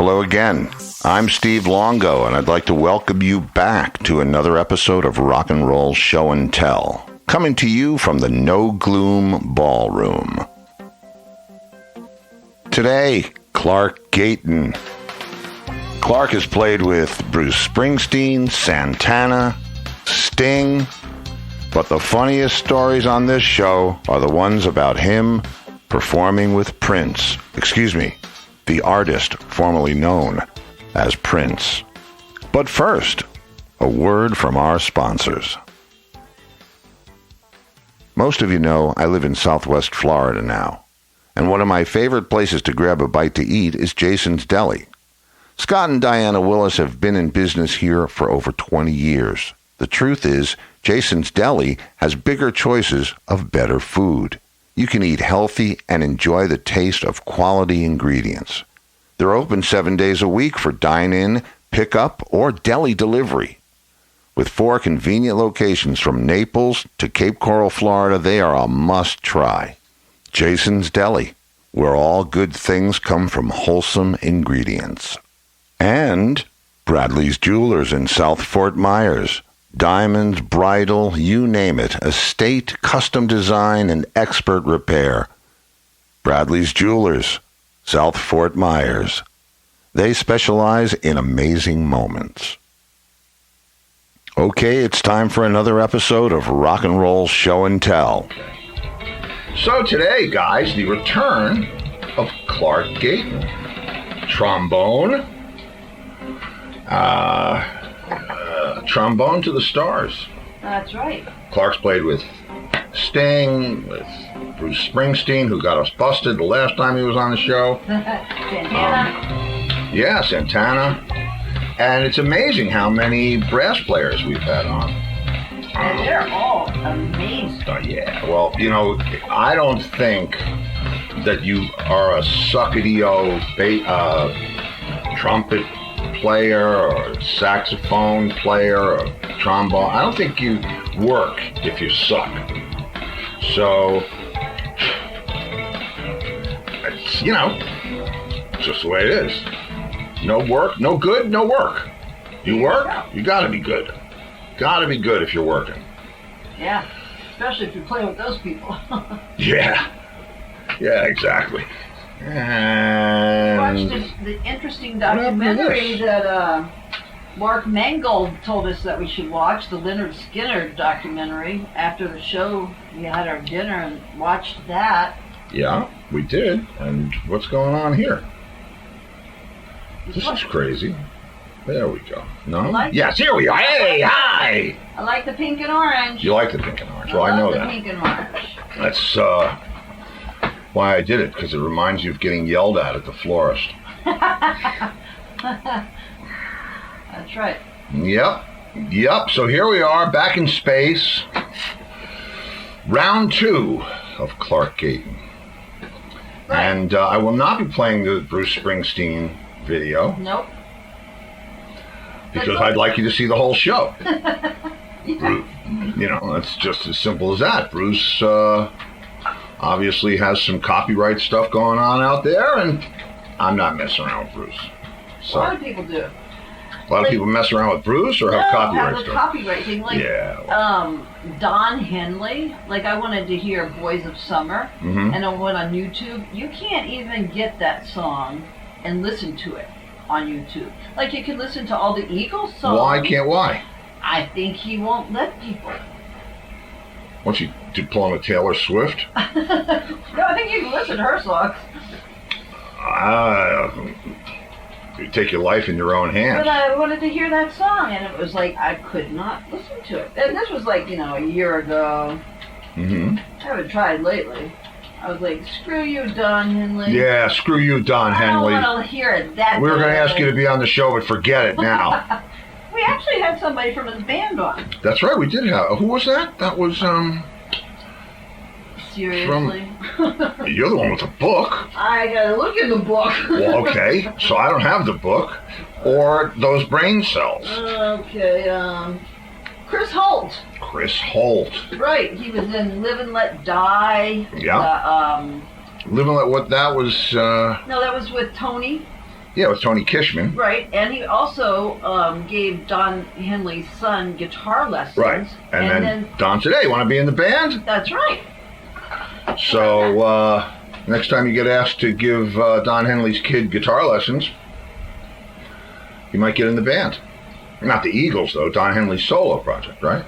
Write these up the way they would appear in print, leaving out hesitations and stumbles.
Hello again. I'm Steve Longo, and I'd like to welcome you back to another episode of Rock and Roll Show and Tell, coming to you from the No Gloom Ballroom. Today, Clark Gayton. Clark has played with Bruce Springsteen, Santana, Sting, but the funniest stories on this show are the ones about him performing with Prince. The artist formerly known as Prince. But first, a word from our sponsors. Most of you know I live in Southwest Florida now, and one of my favorite places to grab a bite to eat is Jason's Deli. Scott and Diana Willis have been in business here for over 20 years. The truth is, Jason's Deli has bigger choices of better food. You can eat healthy and enjoy the taste of quality ingredients. They're open 7 days a week for dine-in, pick-up, or deli delivery. With 4 convenient locations from Naples to Cape Coral, Florida, they are a must-try. Jason's Deli, where all good things come from wholesome ingredients. And Bradley's Jewelers in South Fort Myers. Diamonds, bridal, you name it, estate, custom design, and expert repair. Bradley's Jewelers, South Fort Myers. They specialize in amazing moments. Okay, it's time for another episode of Rock and Roll Show and Tell. So today, guys, the return of Clark Gayton. Trombone. Trombone to the stars. That's right. Clark's played with Sting, with Bruce Springsteen, who got us busted the last time he was on the show. Santana. Santana. And it's amazing how many brass players we've had on. And they're all amazing. Yeah, well, you know, I don't think that you are a suckety-o trumpet player or saxophone player or trombone. I don't think you work if you suck. So, it's, you know, just the way it is. No work, no good, no work. You work, you gotta be good. Gotta be good if you're working. Yeah, especially if you play with those people. Yeah, exactly. And watched the interesting documentary that Mark Mangold told us that we should watch, the Lynyrd Skynyrd documentary. After the show, we had our dinner and watched that. Yeah, we did. And what's going on here? This is crazy. There we go. No? Yes, here we are. Hey, hi! I like the pink and orange. You like the pink and orange. Well, I know that. Pink and orange. That's why I did it, because it reminds you of getting yelled at the florist. That's right. Yep. So here we are, back in space. Round 2 of Clark Gayton. Right. And I will not be playing the Bruce Springsteen video. Nope. Because I'd like you to see the whole show. Yeah. You know, it's just as simple as that. Bruce obviously has some copyright stuff going on out there, and I'm not messing around with Bruce. So, a lot of people do. A lot of people mess around with Bruce or have copyright stuff? Copyright thing. Like, Don Henley. Like, I wanted to hear Boys of Summer, and I went on YouTube. You can't even get that song and listen to it on YouTube. Like, you can listen to all the Eagles songs. Why? I think he won't let people. Won't you pull on a Taylor Swift? No, I think you can listen to her songs. You take your life in your own hands. But I wanted to hear that song, and it was like, I could not listen to it. And this was like, a year ago. I haven't tried lately. I was like, screw you, Don Henley. Yeah, screw you, Don Henley. I don't want to hear it that We were going to ask you to be on the show, but forget it now. We actually had somebody from his band on. That's right, we did have. Who was that? That was, Seriously? You're the one with the book. I gotta look in the book. Well, okay, so I don't have the book or those brain cells. Okay, Chris Holt. Chris Holt. Right, he was in Live and Let Die. Yeah. Live and Let, what that was? No, that was with Tony. Yeah, with Tony Kishman. Right, and he also gave Don Henley's son guitar lessons. Right, and then Don said, "Hey, you want to be in the band?" That's right. So next time you get asked to give Don Henley's kid guitar lessons, you might get in the band. Not the Eagles, though. Don Henley's solo project, right?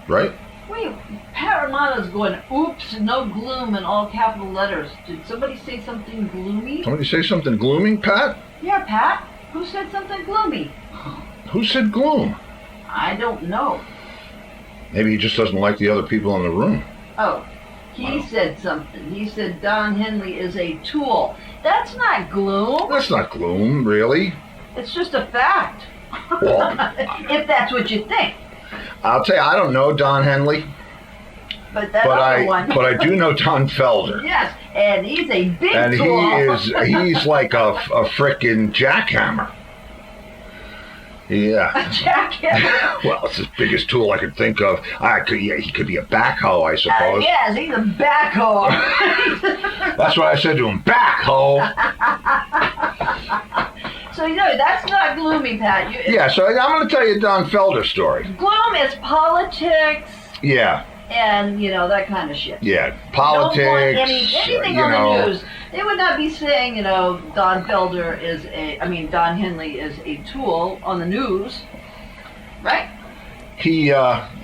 Right? Wait, Pat Romano's going, oops, no gloom in all capital letters. Did somebody say something gloomy? Somebody say something gloomy, Pat? Yeah, Pat. Who said something gloomy? Who said gloom? I don't know. Maybe he just doesn't like the other people in the room. Oh, he said something. He said Don Henley is a tool. That's not gloom. That's not gloom, really. It's just a fact. Well, if that's what you think. I'll tell you, I don't know Don Henley, But that but other one. I do know Don Felder. Yes, and he's a big And tool. he's like a frickin' jackhammer. Yeah. Jackhammer. Well, it's the biggest tool I could think of. He could be a backhoe, I suppose. Yes, he's a backhoe. That's what I said to him, backhoe. So, that's not gloomy, Pat. Yeah, so I'm going to tell you a Don Felder story. Gloom is politics Yeah, and, that kind of shit. yeah, Don't want politics, anything on the news. They would not be saying, Don Henley is a tool on the news, right? He, no,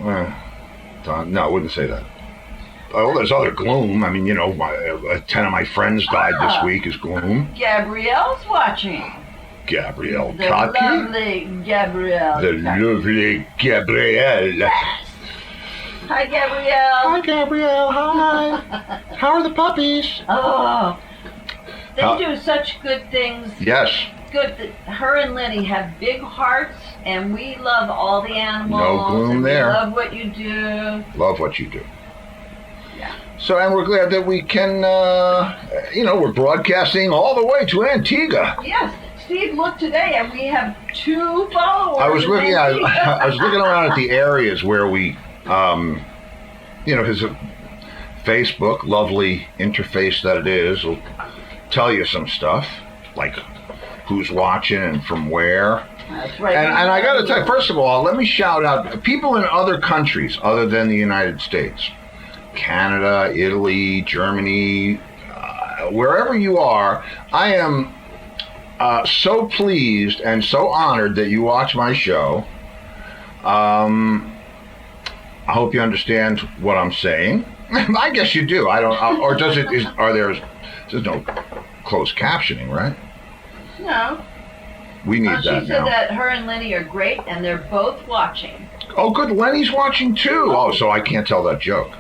I wouldn't say that. Oh, there's other gloom. I mean, 10 of my friends died this week is gloom. Gabrielle's watching. Gabrielle The Cocky. lovely Gabrielle. The lovely Gabrielle. Yes. Hi, Gabrielle. Hi, Gabrielle. Hi. How are the puppies? Oh, they How- do such good things. Yes. Good. Her and Lenny have big hearts, and we love all the animals. No gloom and there. We love what you do. Love what you do. Yeah. So, and we're glad that we can, we're broadcasting all the way to Antigua. Yes. Steve looked today, and we have 2 followers. I was in looking. Antigua. I was looking around at the areas where we, his Facebook, lovely interface that it is, will tell you some stuff like who's watching and from where. That's right. And I got to tell you, first of all, let me shout out people in other countries other than the United States, Canada, Italy, Germany, wherever you are. I am so pleased and so honored that you watch my show. I hope you understand what I'm saying. I guess you do. I don't. Or does it? There's no closed captioning, right? No. We need She that said now. that her and Lenny are great, and they're both watching. Oh, good. Lenny's watching too. Oh, so I can't tell that joke.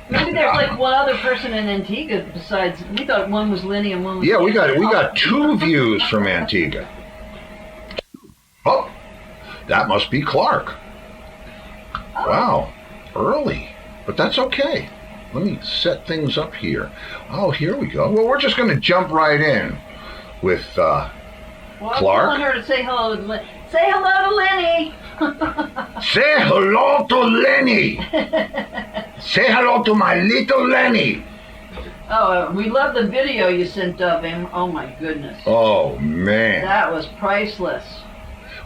Maybe there's like one other person in Antigua besides. We thought one was Lenny and one was. Yeah, we Lenny. got 2 views from Antigua. Oh, that must be Clark. Oh. Wow, early, but that's okay. Let me set things up here. Oh, here we go. Well, we're just going to jump right in with Well, Clark? I'm telling her to say hello. Say hello to Lenny. Say hello to Lenny. Say hello to my little Lenny. Oh, we love the video you sent of him. Oh my goodness. Oh, man. That was priceless.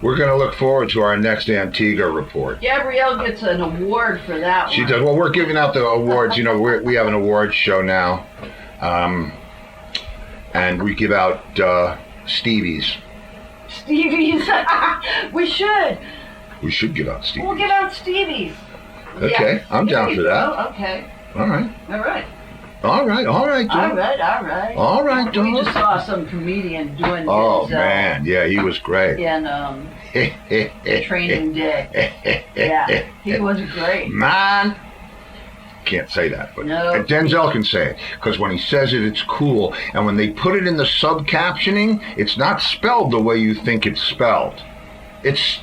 We're going to look forward to our next Antigua report. Gabrielle gets an award for that She one. does. Well, we're giving out the awards. We have an awards show now. And we give out Stevie's. Stevie's. We should. We should give out Stevie's. We'll give out Stevie's. Okay, Yeah. I'm down There for you that. go. Okay. All right. All right. All right. All John. right. All right. All right, We John. just saw some comedian doing Oh, his, man. Yeah, he was great. in Training Day. Yeah, he was great. Man. Can't say that, but No. Denzel can say it, because when he says it, it's cool. And when they put it in the sub-captioning, it's not spelled the way you think it's spelled. It's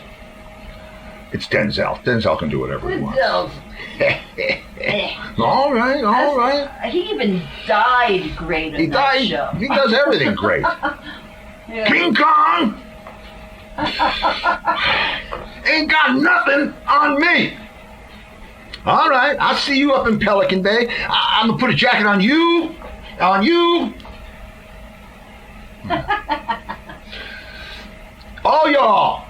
Denzel. Denzel can do whatever he wants. Denzel's. All right. He even died great in He that show. He does everything great. Yeah. King Kong ain't got nothing on me. All right, I'll see you up in Pelican Bay. I'm gonna put a jacket on you. Oh, y'all.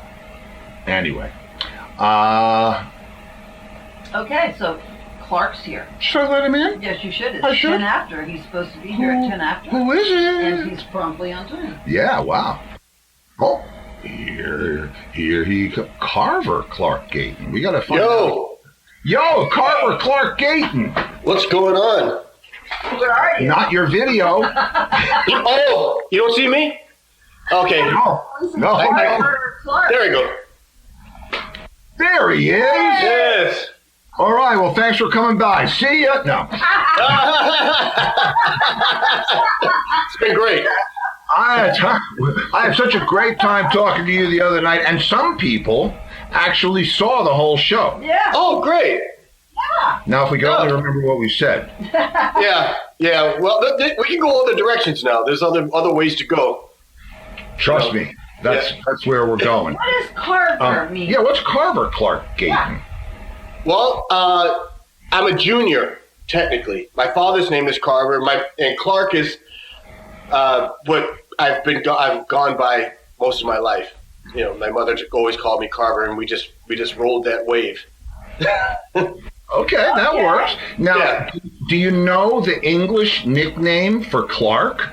Anyway. Okay, so Clark's here. Should I let him in? Yes, you should. It's I should. 10 after. He's supposed to be here at 10 after. Who is And it? he's promptly on time. Yeah, wow. Oh, here he Carver Clark Gayton. We got to find out. Yo, Carver Clark Gayton. What's going on? Where are you? Not your video. Oh, you don't see me? Okay, No. Carver Clark. there we go. There he is. Yes. All right, well, thanks for coming by. See ya. No. It's been great. I had such a great time talking to you the other night, and some people actually saw the whole show. Yeah. Oh, great. Now, if we could only remember what we said. Yeah. Well, we can go other directions now. There's other ways to go. Trust me, that's where we're going. What does Carver mean? Yeah, what's Carver Clark Gayton? Well, I'm a junior technically. My father's name is Carver. And Clark is what I've gone by most of my life. You know, my mother always called me Carver, and we just rolled that wave. Okay, that works. Now, Yeah. do you know the English nickname for Clark?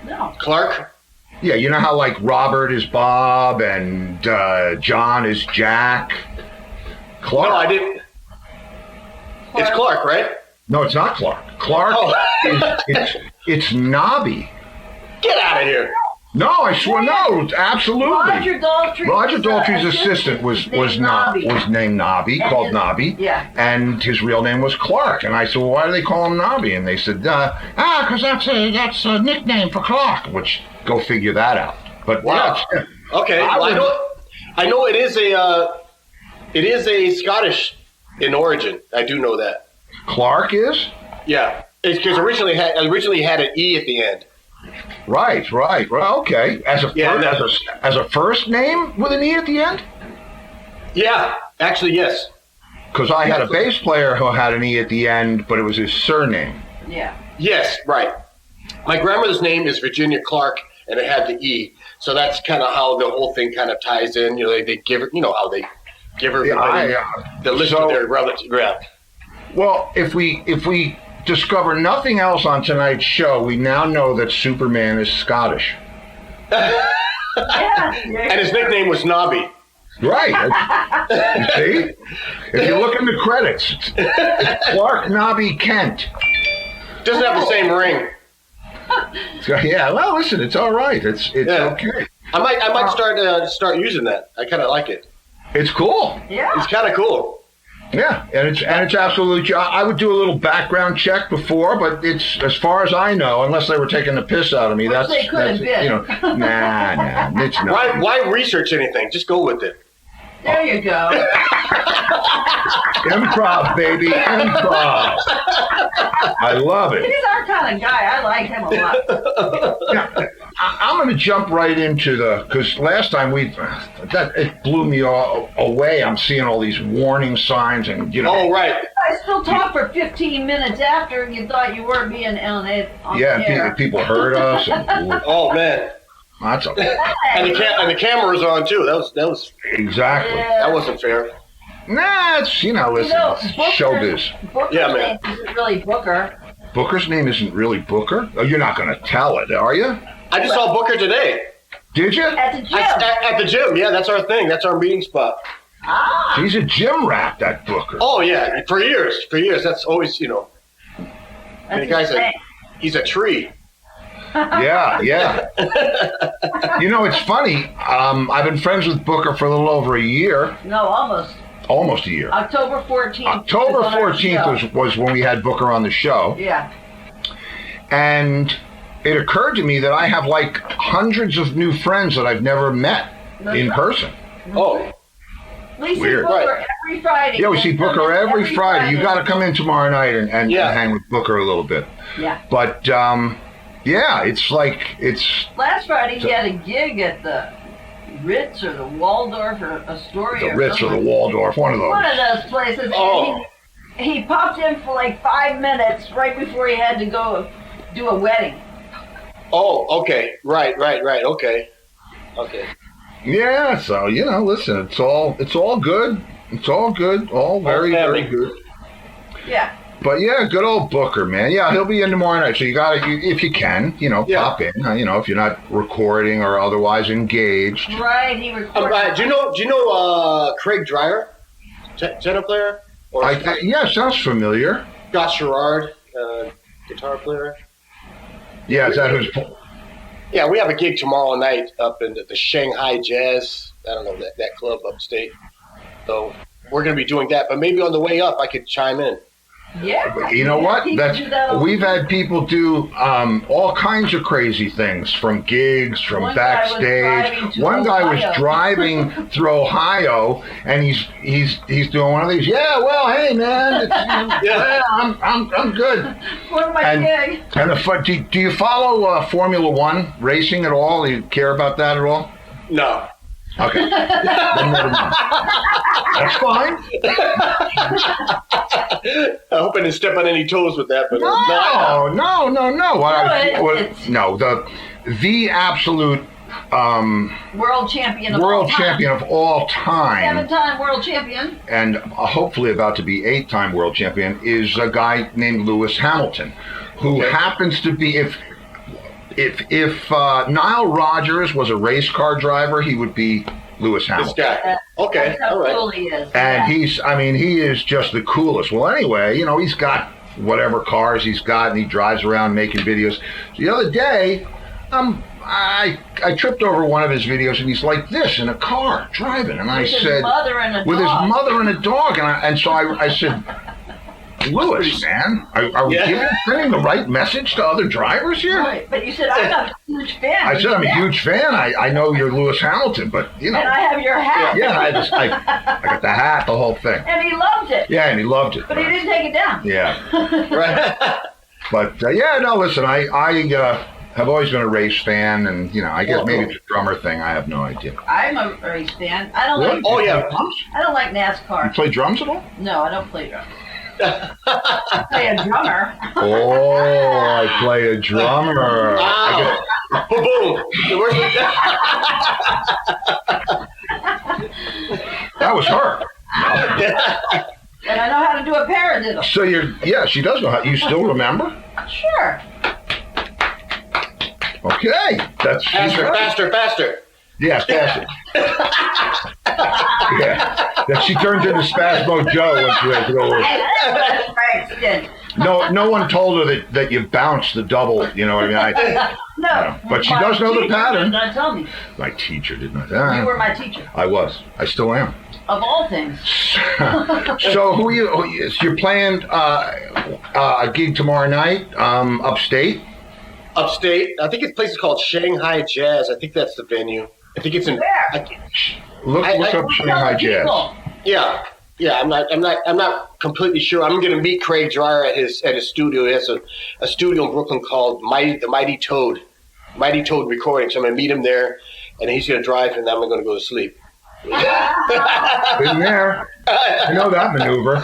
No. Clark? Yeah, you know how like Robert is Bob and John is Jack? Clark. No, I didn't. It's Clark, right? No, it's not Clark. Clark Oh. it's Nobby. Get out of here. No, I swear, no, absolutely. Roger Daltrey's assistant was named Nobby, called Nobby. Yeah. And his real name was Clark. And I said, well, why do they call him Nobby? And they said, because that's a nickname for Clark. Which, go figure that out. But Wow. yeah, Okay. I know it is a Scottish in origin. I do know that. Clark is? Yeah. It's because originally had an E at the end. Right. Well, okay. As a first name with an E at the end? Yeah. Actually, yes. Because I had a bass player who had an E at the end, but it was his surname. Yeah. Yes. Right. My grandmother's name is Virginia Clark, and it had the E. So that's kind of how the whole thing kind of ties in. You know, they give her, you know, how they give her the list of their relatives. Yeah. Well, if we discover nothing else on tonight's show, we now know that Superman is Scottish. Yeah. And his nickname was Nobby. Right. You see? If you look in the credits, it's Clark Nobby Kent. Doesn't have the same ring. So, yeah, well, listen, it's all right. It's okay. I might start using that. I kind of like it. It's cool. Yeah. It's kind of cool. Yeah, and it's absolutely. I would do a little background check before, but it's as far as I know, unless they were taking the piss out of me. Which they could have been. You know, nah, it's not. Why research anything? Just go with it. There you go. Improv, baby, improv. I love it. He's our kind of guy. I like him a lot. Now, I'm going to jump right into because last time it blew me all away. I'm seeing all these warning signs and, you know. Oh, right. I still talked for 15 minutes after, and you thought you weren't being on the air. People heard us. And, Oh, man. that's okay. And the camera was on, too. That was Exactly. that wasn't fair. Nah, it's, listen, it's showbiz. Booker's Yeah, man. name isn't really Booker. Booker's name isn't really Booker? Oh, you're not going to tell it, are you? I just saw Booker today. Did you? At the gym. At the gym. Yeah, that's our thing. That's our meeting spot. He's a gym rat, that Booker. Oh, yeah. For years. That's always, That's the guy's his name. he's a tree. Yeah. It's funny. I've been friends with Booker for a little over a year. No, almost. Almost a year. October 14th. October was on our 14th show. was when we had Booker on the show. Yeah. And it occurred to me that I have like hundreds of new friends that I've never met in person. Oh, We see Weird. Booker Right. every Friday. Yeah, we see Booker every Friday. You got to come in tomorrow night and Yeah. hang with Booker a little bit. Yeah. But, yeah, it's Last Friday he had a gig at the Ritz or the Waldorf or Astoria. the Ritz or the Waldorf, one of those. One of those places. Oh. And he popped in for like 5 minutes right before he had to go do a wedding. Oh, okay. Right. Okay. Yeah, so listen, it's all good. It's all good. All very, very good. Yeah. But yeah, good old Booker, man. Yeah, he'll be in tomorrow night. So you gotta, if you can, pop in. If you're not recording or otherwise engaged. Right, he recorded. Do you know Craig Dreyer, tenor player? Or Yeah, sounds familiar. Scott Sherrard, guitar player. Yeah, is that who's? Yeah, we have a gig tomorrow night up in the Shanghai Jazz. I don't know that club upstate. So we're going to be doing that. But maybe on the way up, I could chime in. Yeah. You know what? We've had had people do all kinds of crazy things, from gigs, from backstage. One guy was driving through Ohio, and he's doing one of these. Yeah, well, hey man, I'm good. What am I doing? And do you follow Formula One racing at all? Do you care about that at all? No. Okay. Then never mind. That's fine. I hope I didn't step on any toes with that, but no. No, The absolute world champion of all time, 7-time world champion, and hopefully about to be 8-time world champion, is a guy named Lewis Hamilton, who happens to be If Nile Rodgers was a race car driver, he would be Lewis Hamilton. This guy. Okay, that's how all right. cool he is. And he is just the coolest. Well, anyway, he's got whatever cars he's got, and he drives around making videos. The other day, I tripped over one of his videos, and he's like this in a car driving, and with his mother and a with dog. his mother and a dog, and so I said, Lewis, man, are we sending the right message to other drivers here? Right, but you said I'm a huge fan. I said I'm a huge fan. I know you're Lewis Hamilton, but And I have your hat. Yeah, I got the hat, the whole thing. And he loved it. Yeah, and he loved it. But he didn't take it down. Yeah. Right. But listen, I have always been a race fan, and I guess maybe it's a drummer thing. I have no idea. I'm a race fan. I don't Really? like. I don't like NASCAR. You play drums at all? No, I don't play drums. I play a drummer. Oh, I play a drummer. Wow. Boom. That was her. And I know how to do a paradiddle. So she does know how. You still remember? Sure. Okay. That's Faster. Yes, faster. Yeah. That she turns into Spasmo Joe when she has to go. No one told her that you bounce the double. You know what I mean? No. But she does know the pattern. Did not tell me. My teacher did not. You were my teacher. I was. I still am. Of all things. So you're playing a gig tomorrow night, upstate? Upstate. I think this place is called Shanghai Jazz. I think that's the venue. I think it's in. Where? Look up Shanghai Jazz. Yeah. I'm not completely sure. I'm going to meet Craig Dreyer at his studio. He has a studio in Brooklyn called the Mighty Toad Recording. So I'm going to meet him there, and he's going to drive, and then I'm going to go to sleep. Been there. I know that maneuver.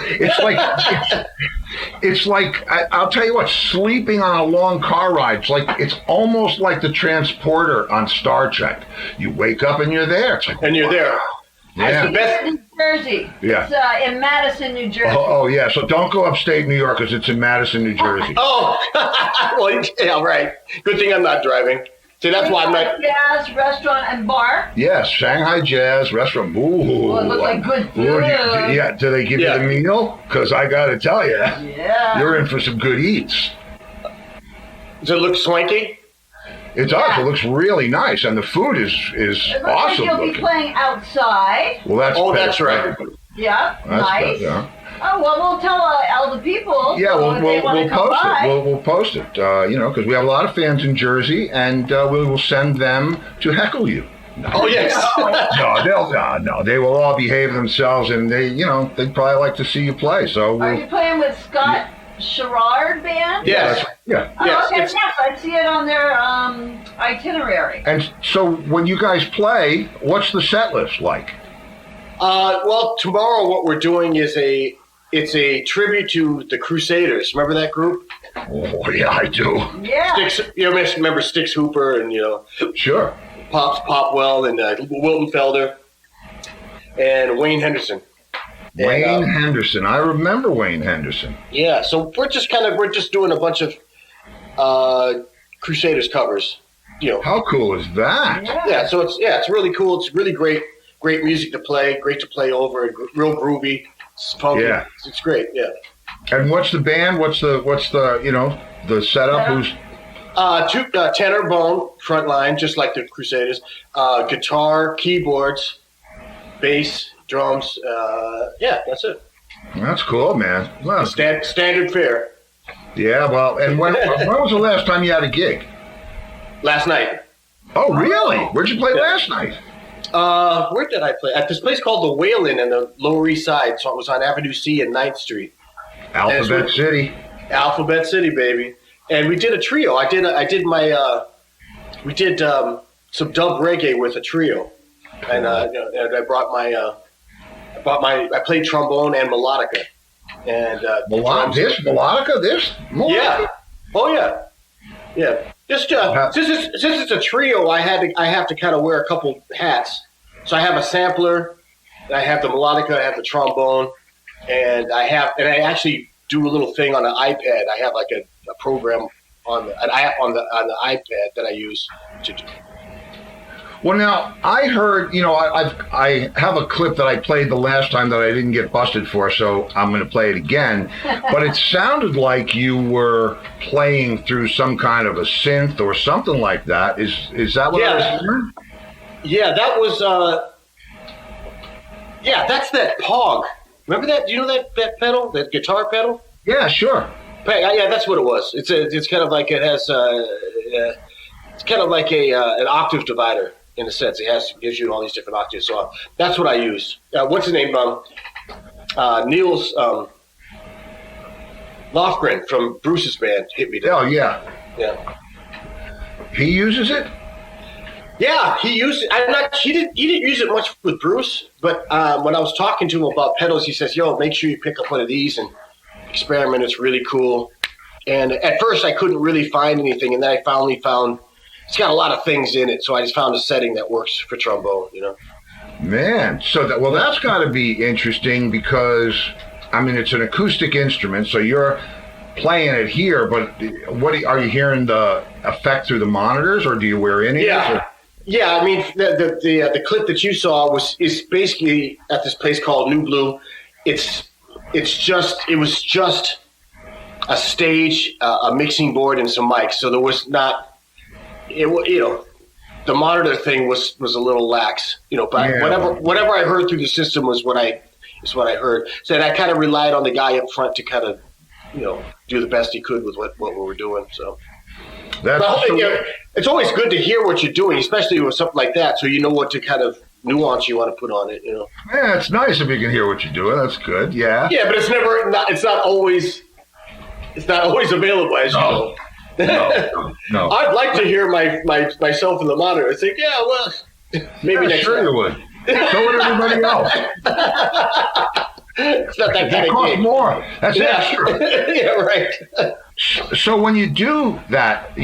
It's like I'll tell you what, sleeping on a long car ride. It's almost like the transporter on Star Trek. You wake up and you're there. It's like, and you're there. Yeah. It's the best. New Jersey. Yeah. It's in Madison, New Jersey. Oh yeah. So don't go upstate New York because it's in Madison, New Jersey. Oh, well, yeah, right. Good thing I'm not driving. See, that's why I'm not. Jazz, restaurant, and bar. Yes, Shanghai Jazz restaurant. Ooh. Well, it looks like good food. Yeah. Do they give you the meal? Because I got to tell you, you're in for some good eats. Does it look swanky? It does. Yeah. It looks really nice, and the food is It looks awesome like you'll looking. be playing outside. Well, that's right. Yeah, That's nice. better. Oh, well, we'll tell all the people. Yeah, so if they wanna we'll come post by. it. We'll post it. Because we have a lot of fans in Jersey, and we will send them to heckle you. Oh yes. No, they will all behave themselves, and they'd probably like to see you play. So Are you playing with Scott Sherrard band? Yes. Yeah. Oh, Yes, okay, it's- yes, I see it on their itinerary. And so when you guys play, what's the set list like? Well, tomorrow what we're doing is it's a tribute to the Crusaders. Remember that group? Oh, yeah, I do. Yeah. Sticks, remember Stix Hooper and Sure. Pops Popwell and Wilton Felder and Wayne Henderson. Wayne Henderson. I remember Wayne Henderson. Yeah, so we're just doing a bunch of Crusaders covers. How cool is that? Yeah, so it's really cool. It's really great music to play, great to play over, and real groovy. It's funky. Yeah. It's great. Yeah. And what's the band? What's the the setup? Who's tenor bone front line, just like the Crusaders. Guitar, keyboards, bass, drums. That's it. That's cool, man. Well, Standard fare. yeah. Well, and when was the last time you had a gig? Last night. Oh, really? Where'd you play last night? Where did I play? At this place called the Whalen in the Lower East Side. So it was on Avenue C and 9th Street. Alphabet City. Alphabet City, baby. And we did a trio. We did some dub reggae with a trio. And and I played trombone and melodica. And Melodica. yeah. Oh yeah. Yeah. Just since it's a trio, I have to kind of wear a couple hats. So I have a sampler, I have the melodica, I have the trombone, and I actually do a little thing on the iPad. I have like a program on the iPad that I use to do. Well, now I heard, I have a clip that I played the last time that I didn't get busted for, so I'm going to play it again. But it sounded like you were playing through some kind of a synth or something like that. Is that what I was hearing? Yeah, that was. That's that Pog. Remember that? Do you know that pedal, that guitar pedal? Yeah, sure. Yeah, that's what it was. It's kind of like it has. It's kind of like an octave divider. In a sense, gives you all these different octaves. So that's what I used. What's his name? Niels Lofgren from Bruce's band hit me down. Oh, yeah. Yeah. He uses it? Yeah, he used it. He didn't use it much with Bruce, but when I was talking to him about pedals, he says, "Yo, make sure you pick up one of these and experiment. It's really cool." And at first, I couldn't really find anything, and then I finally found. It's got a lot of things in it, so I just found a setting that works for trombone, Man, so that's got to be interesting because, I mean, it's an acoustic instrument, so you're playing it here, but are you hearing the effect through the monitors, or do you wear any? Yeah, yeah. I mean, the clip that you saw is basically at this place called New Blue. It was just a stage, a mixing board, and some mics. So there was not. The monitor thing was a little lax, but whatever I heard through the system is what I heard. So I kind of relied on the guy up front to kind of, do the best he could with what we were doing. So it's always good to hear what you're doing, especially with something like that, so you know what to kind of nuance you want to put on it. Yeah, it's nice if you can hear what you're doing. That's good. Yeah. Yeah, but it's not always available, as you know. No. I'd like to hear myself in the monitor. I think, maybe next sure time. you would. So would everybody else. It's not that kind of costs gig. more. That's extra. Yeah, right. So when you do that,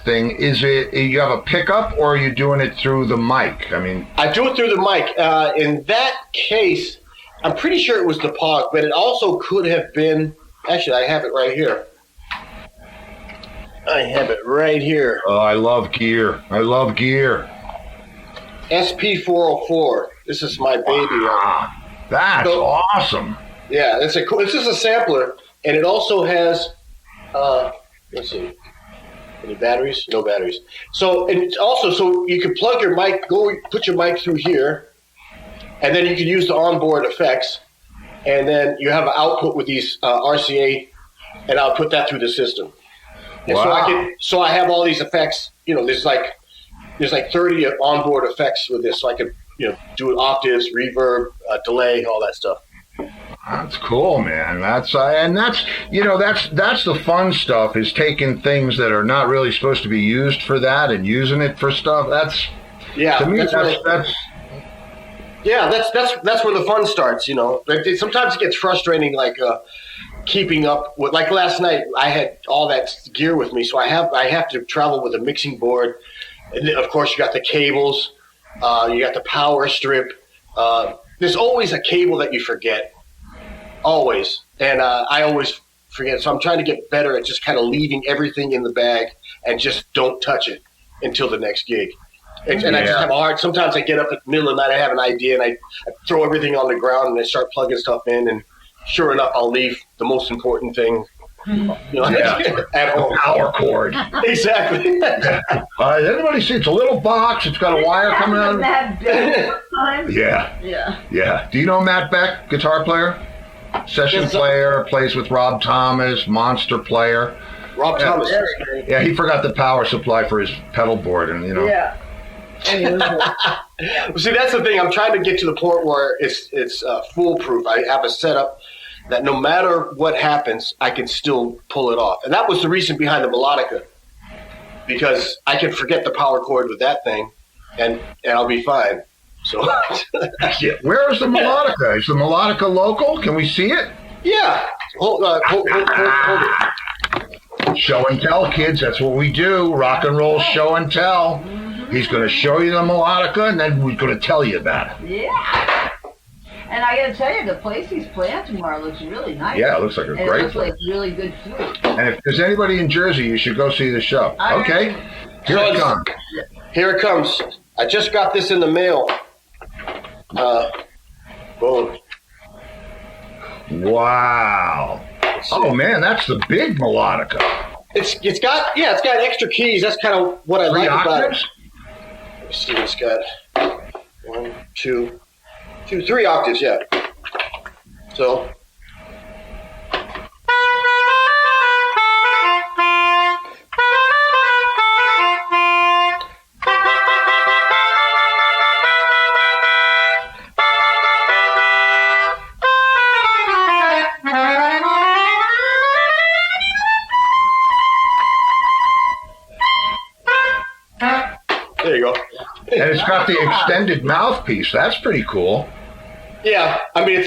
thing, is it you have a pickup or are you doing it through the mic? I mean, I do it through the mic. In that case, I'm pretty sure it was the Pog, but it also could have been. Actually, I have it right here. Oh, I love gear. SP404. This is my baby. Wow. That's awesome. Yeah, this is a sampler, and it also has. Let's see. Any batteries? No batteries. So, and it's also so you can plug your mic, put your mic through here, and then you can use the onboard effects, and then you have an output with these RCA, and I'll put that through the system. And wow. So I have all these effects. There's like 30 onboard effects with this, so I can do octaves, reverb, delay, all that stuff. That's cool, man. That's the fun stuff, is taking things that are not really supposed to be used for that and using it for stuff. To me, Yeah, that's where the fun starts. Sometimes it gets frustrating, like keeping up with. Like last night, I had all that gear with me, so I have to travel with a mixing board, and then, of course, you got the cables, you got the power strip. There's always a cable that you forget, always, and I always forget. So I'm trying to get better at just kind of leaving everything in the bag and just don't touch it until the next gig. And I just have a hard. Sometimes I get up at the middle of the night, I have an idea, and I throw everything on the ground and I start plugging stuff in. And sure enough, I'll leave the most important thing, at home. Power cord. Exactly. Everybody see? It's a little box. It's got a wire coming out. Matt Beck time? Yeah. Do you know Matt Beck, guitar player, session player, plays with Rob Thomas, monster player. Rob Thomas. Yeah, he forgot the power supply for his pedal board, and Yeah. See, that's the thing. I'm trying to get to the point where it's foolproof. I have a setup that no matter what happens, I can still pull it off. And that was the reason behind the melodica, because I can forget the power cord with that thing, and I'll be fine. So, where is the melodica? Is the melodica local? Can we see it? Yeah. Hold it. Show and tell, kids. That's what we do. Rock and roll show and tell. He's going to show you the melodica, and then we're going to tell you about it. Yeah. And I got to tell you, the place he's playing tomorrow looks really nice. Yeah, it looks like a and great it looks place. like really good food. And if there's anybody in Jersey, you should go see the show. Okay? Here it comes. Here it comes. I just got this in the mail. Boom. Wow. Oh, man, that's the big melodica. It's got extra keys. That's kind of what I like about it. Let me see. It's got 1, 2, 3 octaves. Yeah. So. There you go. And it's got the extended mouthpiece. That's pretty cool. Yeah, I mean,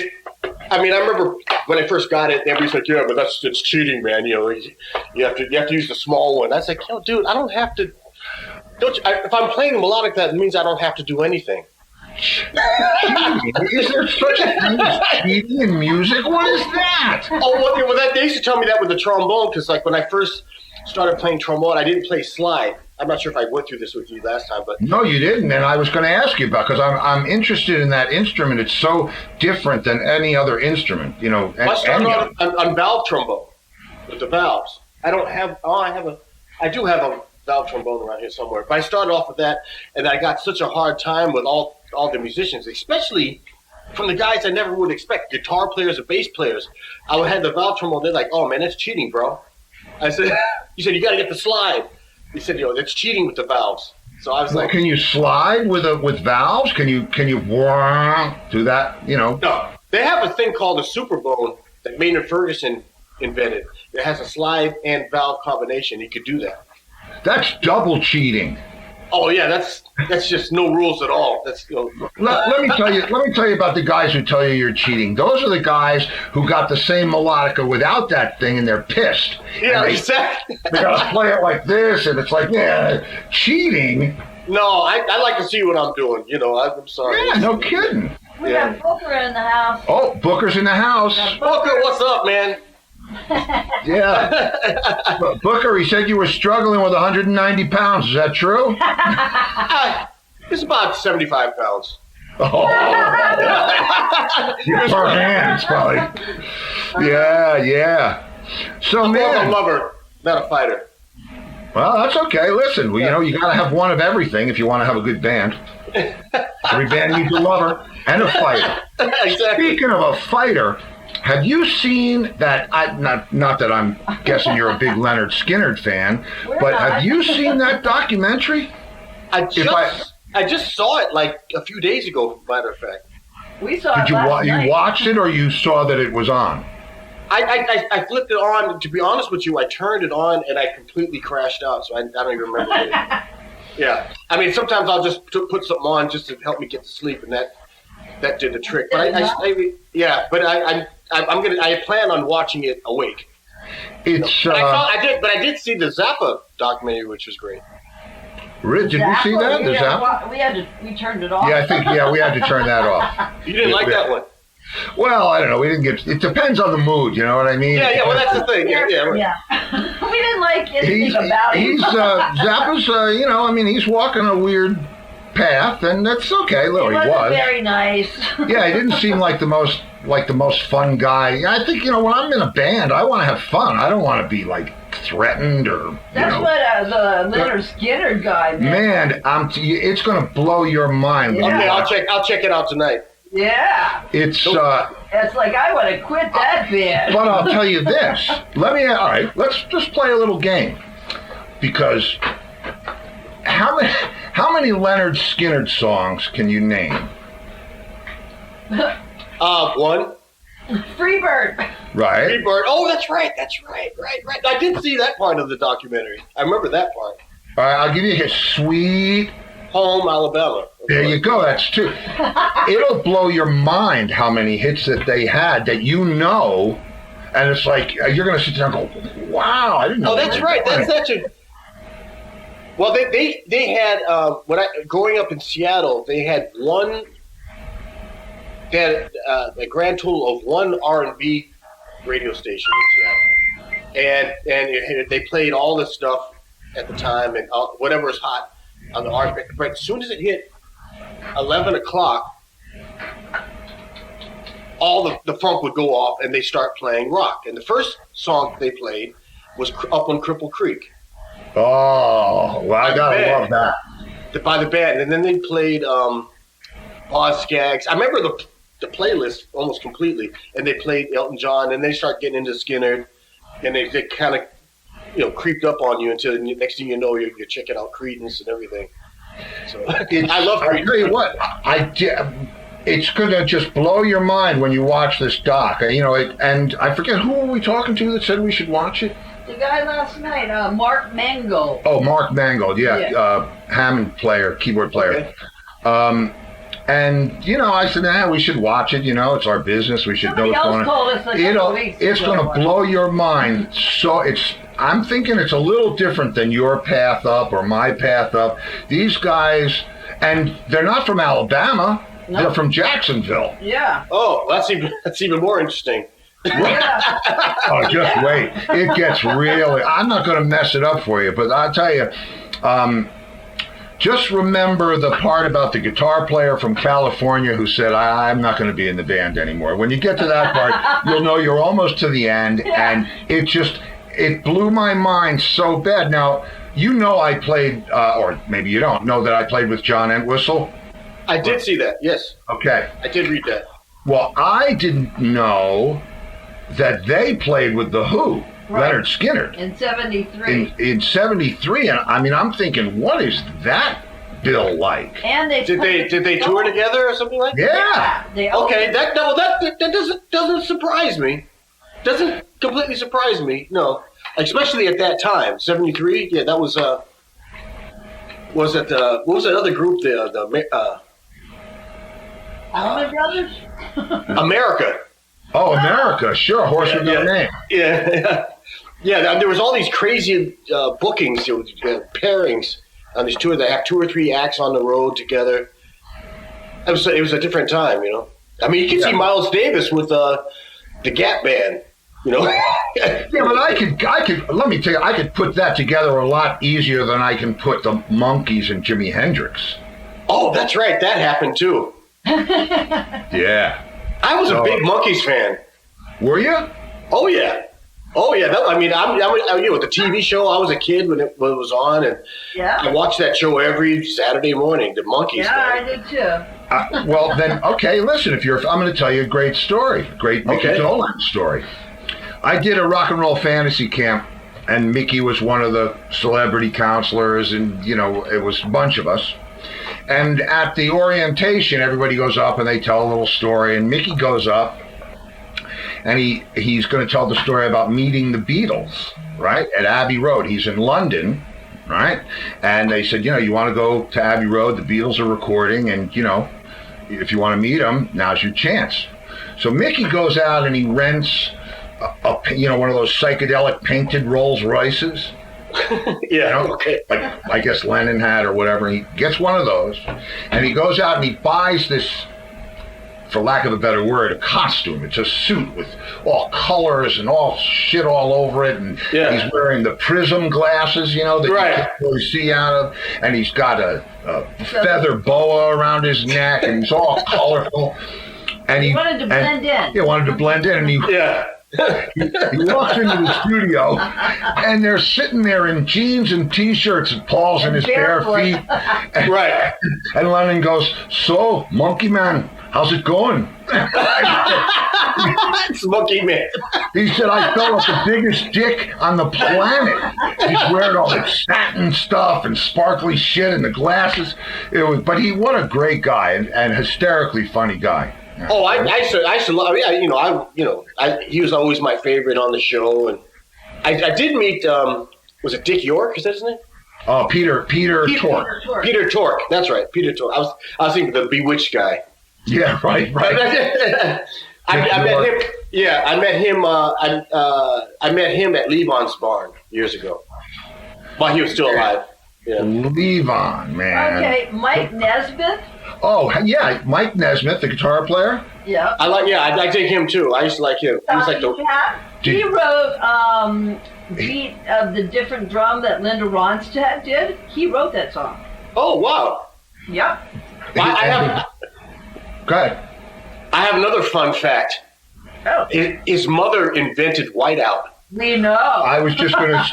I remember when I first got it, everybody's like, "Yeah, but it's cheating, man. You have to use the small one." I was like, "Yo, dude, I don't have to. If I'm playing melodic, that means I don't have to do anything." Is there such a thing as cheating in music? What is that? Oh, well, they used to tell me that with the trombone, because like when I first started playing trombone, I didn't play slide. I'm not sure if I went through this with you last time, but No, you didn't, and I was going to ask you about, because I'm interested in that instrument. It's so different than any other instrument, I started on valve trombone with the valves. I do have a valve trombone around here somewhere, but I started off with that, and I got such a hard time with all the musicians, especially from the guys I never would expect, guitar players and bass players. I would have the valve trombone. They're like, "Oh man, that's cheating, bro." I said, "You said you got to get the slide." He said, "That's cheating with the valves." So I was like, "Can you slide with valves? Can you do that? No, they have a thing called a Superbone that Maynard Ferguson invented. It has a slide and valve combination. You could do that. That's double cheating. Oh yeah, that's just no rules at all. That's Let me tell you about the guys who tell you you're cheating. Those are the guys who got the same melodica without that thing, and they're pissed. Yeah, exactly. They gotta play it like this, and it's like, yeah, cheating. No, I like to see what I'm doing. I'm sorry. Yeah, no kidding. We got Booker in the house. Oh, Booker's in the house. Booker, what's up, man? Yeah. Booker, he said you were struggling with 190 pounds. Is that true? It's about 75 pounds. Oh. Per hands, probably. Yeah. So, I'm more of man. a lover, not a fighter. Well, that's okay. Listen, you got to have one of everything if you want to have a good band. Every band needs a lover and a fighter. Exactly. Speaking of a fighter, have you seen that? Not that I'm guessing you're a big Leonard Skinner fan, but have you seen that documentary? I just saw it like a few days ago, matter of fact. We saw Did it last night. you watched it, or you saw that it was on? I flipped it on. To be honest with you, I turned it on and I completely crashed out, so I don't even remember it. Yeah. I mean, sometimes I'll just put something on just to help me get to sleep, and that that did the trick. But I plan on watching it awake. It's I did see the Zappa documentary, which was great. Did you see that? The Zappa? We turned it off. Yeah, we had to turn that off. You didn't like that one? Well, I don't know. We didn't get. It depends on the mood. You know what I mean? Yeah. Well, that's the thing. Yeah. We didn't like anything about it. Zappa's. He's walking a weird path, and that's okay. He was very nice. Yeah, he didn't seem like the most fun guy. I think when I'm in a band, I want to have fun. I don't want to be like threatened or. That's what the Leonard Skinner guy. Man, it's going to blow your mind. Yeah. Okay, I'll check it out tonight. Yeah. It's like I want to quit that band. But All tell you this. Let's just play a little game. Because how many Leonard Skinner songs can you name? One. Freebird. Right. Freebird. Oh, that's right. Right. I did see that part of the documentary. I remember that part. All right, I'll give you his Sweet Home, Alabama. There you go. That's two. It'll blow your mind how many hits that they had that and it's like you're going to sit there and go, "Wow, I didn't know." Oh, that's right. That's such a. Well, they had growing up in Seattle, they had a grand total of one R&B radio station in Seattle, and they played all this stuff at the time and whatever was hot on the R&B. But as soon as it hit 11 o'clock, all the funk would go off and they start playing rock. And the first song they played was Up on Cripple Creek. Oh, well, I gotta love that. By the band. And then they played Boz Scaggs. I remember the playlist almost completely. And they played Elton John, and they start getting into Skinner, and they kind of creeped up on you until the next thing you know, you're checking out Creedence and everything. So I love Creedence. I tell you what, it's going to just blow your mind when you watch this doc. And I forget, who were we talking to that said we should watch it? The guy last night, Mark Mangold. Oh, Mark Mangold, yeah. Hammond player, keyboard player. Okay. And I said, we should watch it. It's our business. We should know what's going on. It's going to blow your mind. So I'm thinking it's a little different than your path up or my path up. These guys, and they're not from Alabama. No. They're from Jacksonville. Yeah. Oh, that's even more interesting. Yeah. Oh, just wait. It gets really. I'm not going to mess it up for you, but I'll tell you. Just remember the part about the guitar player from California who said, I'm not going to be in the band anymore. When you get to that part, you'll know you're almost to the end, and it blew my mind so bad. Now, I played, or maybe you don't know that I played with John Entwistle. I did see that, yes. Okay. I did read that. Well, I didn't know that they played with The Who. Right. Leonard Skinner. In 73. In 73, and I'm thinking, what is that bill like? And did they tour together or something like that? Yeah. Okay, that doesn't surprise me. Doesn't completely surprise me. No, especially at that time, 73. Yeah, that was was it what was that other group? The Allman Brothers. America. Oh, America, sure. Horse with no name. Yeah. There was all these crazy bookings, pairings on these tours. They have 2 or 3 acts on the road together. It was a different time, I mean, you can see Miles Davis with the Gap Band, Yeah, but I could. Let me tell you, I could put that together a lot easier than I can put the Monkees and Jimi Hendrix. Oh, that's right. That happened too. Yeah. I was a big Monkees fan. Were you? Oh yeah. I'm the TV show. I was a kid when it was on, and I watched that show every Saturday morning. The Monkees. Yeah, I did too. Well, then, okay. Listen, I'm going to tell you a great story, great Mickey Dolenz story. I did a rock and roll fantasy camp, and Mickey was one of the celebrity counselors, and it was a bunch of us. And at the orientation, everybody goes up and they tell a little story, and Mickey goes up and he's going to tell the story about meeting the Beatles, right, at Abbey Road. He's in London, right? And they said, you want to go to Abbey Road, the Beatles are recording, and if you want to meet him, now's your chance. So Mickey goes out and he rents one of those psychedelic painted Rolls Royces. Okay. Like I guess Lennon had or whatever. He gets one of those, and he goes out and he buys this, for lack of a better word, a costume. It's a suit with all colors and all shit all over it, and he's wearing the prism glasses, that you can't really see out of, and he's got a feather boa around his neck, and he's all colorful. And he wanted to blend in. Yeah, wanted to blend in, and he walks into the studio, and they're sitting there in jeans and T-shirts, and Paul's in his bare feet. Right. And Lennon goes, "So, Monkey Man, how's it going?" It's Monkey Man. He said, "I felt like the biggest dick on the planet." He's wearing all the satin stuff and sparkly shit and the glasses. What a great guy and hysterically funny guy. Oh, I used to love. Yeah, he was always my favorite on the show, and I did meet. Was it Dick York? Is that his name? Oh, Peter Tork. Peter Tork. That's right, Peter Tork. I was thinking the Bewitched guy. Yeah, right. I met him. Yeah, I met him. I met him at Levon's barn years ago, while he was still alive. Yeah. Levon, man. Okay, Mike Nesmith. Oh, yeah, Mike Nesmith, the guitar player. Yeah. I dig him too. I used to like him. He was like he wrote Beat of the Different Drum that Linda Ronstadt did. He wrote that song. Oh, wow. Yep. Go ahead. I have another fun fact. Oh. His mother invented whiteout. We know. I was just going to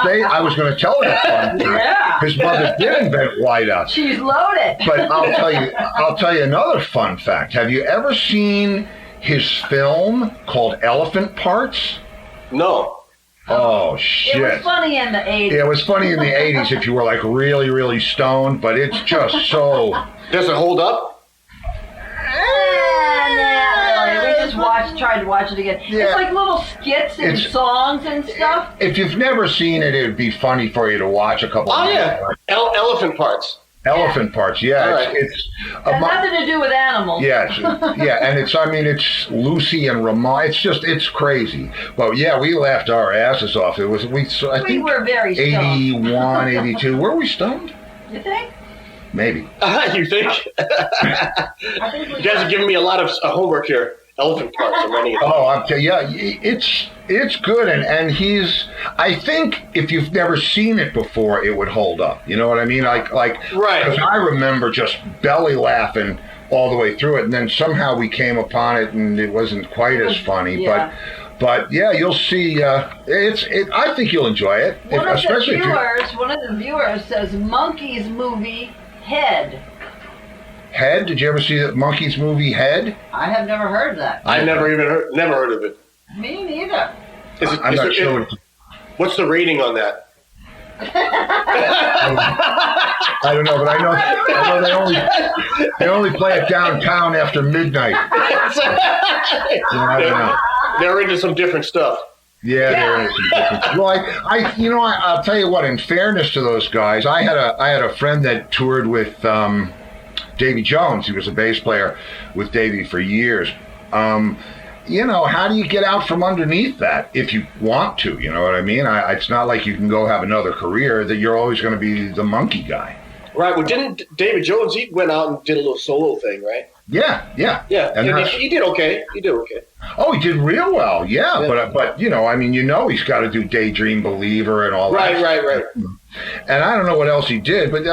tell that fun fact. Yeah. His mother did invent whiteout. She's loaded. But I'll tell you another fun fact. Have you ever seen his film called Elephant Parts? No. Oh, shit. It was funny in the 80s. Yeah, it was funny in the 80s if you were like really, really stoned, but it's just so... Does it hold up? We just tried to watch it again. Yeah. It's like little skits and songs and stuff. If you've never seen it, it would be funny for you to watch a couple of minutes. Elephant Parts. Elephant Parts, yeah. Right. It's nothing to do with animals. Yeah, and it's Lucy and Ramon. It's crazy. But yeah, we laughed our asses off. I think we were very stoned. 81, 82. Were we stoned? You think? Maybe. You think? You guys are giving me a lot of homework here. Elephant Parts. I'll tell you, it's good, and I think if you've never seen it before, it would hold up. You know what I mean? Like right. Because I remember just belly laughing all the way through it, and then somehow we came upon it, and it wasn't quite as funny. Yeah. But yeah, you'll see. I think you'll enjoy it. One of the viewers says Monkeys movie Head. Head? Did you ever see the Monkeys movie Head? I have never heard that. I never heard of it. Me neither. I'm not sure. What's the rating on that? I don't know, but I know they only play it downtown after midnight. I don't know. They're into some different stuff. Yeah, they're into some different stuff. Well, I'll tell you what. In fairness to those guys, I had a friend that toured with Davy Jones. He was a bass player with Davy for years. How do you get out from underneath that if you want to? You know what I mean? It's not like you can go have another career that you're always going to be the monkey guy. Right. Well, didn't David Jones, he went out and did a little solo thing, right? Yeah. And he did okay. Oh, he did real well. Yeah. But he's got to do Daydream Believer and all that. Right. And I don't know what else he did, but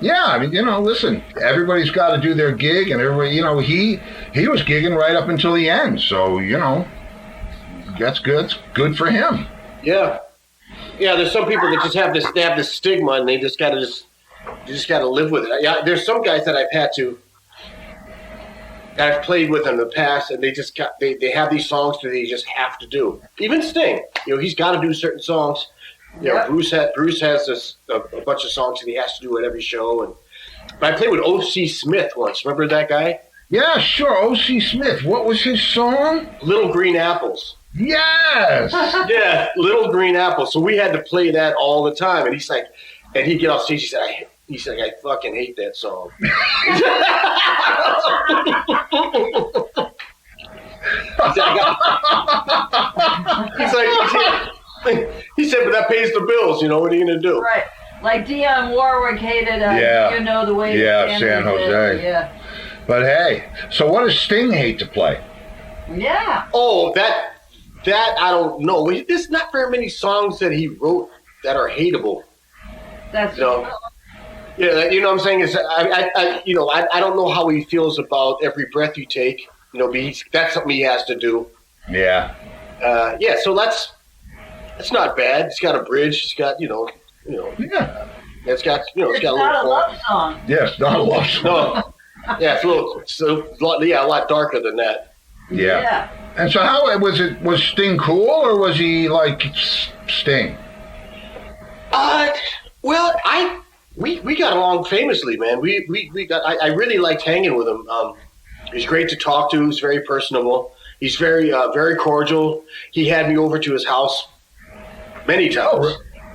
yeah, listen, everybody's got to do their gig, and everybody, he was gigging right up until the end. So, that's good. It's good for him. Yeah. Yeah, there's some people that just have this stigma, and they just got to live with it. Yeah, there's some guys that I've played with in the past, and they have these songs that they just have to do. Even Sting, he's got to do certain songs. Bruce has a bunch of songs that he has to do at every show. But I played with O.C. Smith once. Remember that guy? Yeah, sure. O.C. Smith. What was his song? Little Green Apples. Yes. Yeah, Little Green Apples. So we had to play that all the time. And he's like, and he'd get off stage. He said, He's like, I fucking hate that song. He said, but that pays the bills. You know, what are you gonna do? Right. Like Dionne Warwick hated, Yeah. you know, the way San Jose. Yeah. But hey, so what does Sting hate to play? Yeah. Oh, that I don't know. There's not very many songs that he wrote that are hateable. That's You know? Yeah, you know what I'm saying? Is I don't know how he feels about Every Breath You Take. You know, but that's something he has to do. Yeah. So that's not bad. It's got a bridge. It's got Yeah. It's got it's It's got a not a little. love song. Yes, not a love song. No. Yeah, it's a lot darker than that. Yeah. And so how was Sting cool or was he like Sting? Well, we got along famously, man. I really liked hanging with him. He's great to talk to. He's very personable. He's very very cordial. He had me over to his house many times.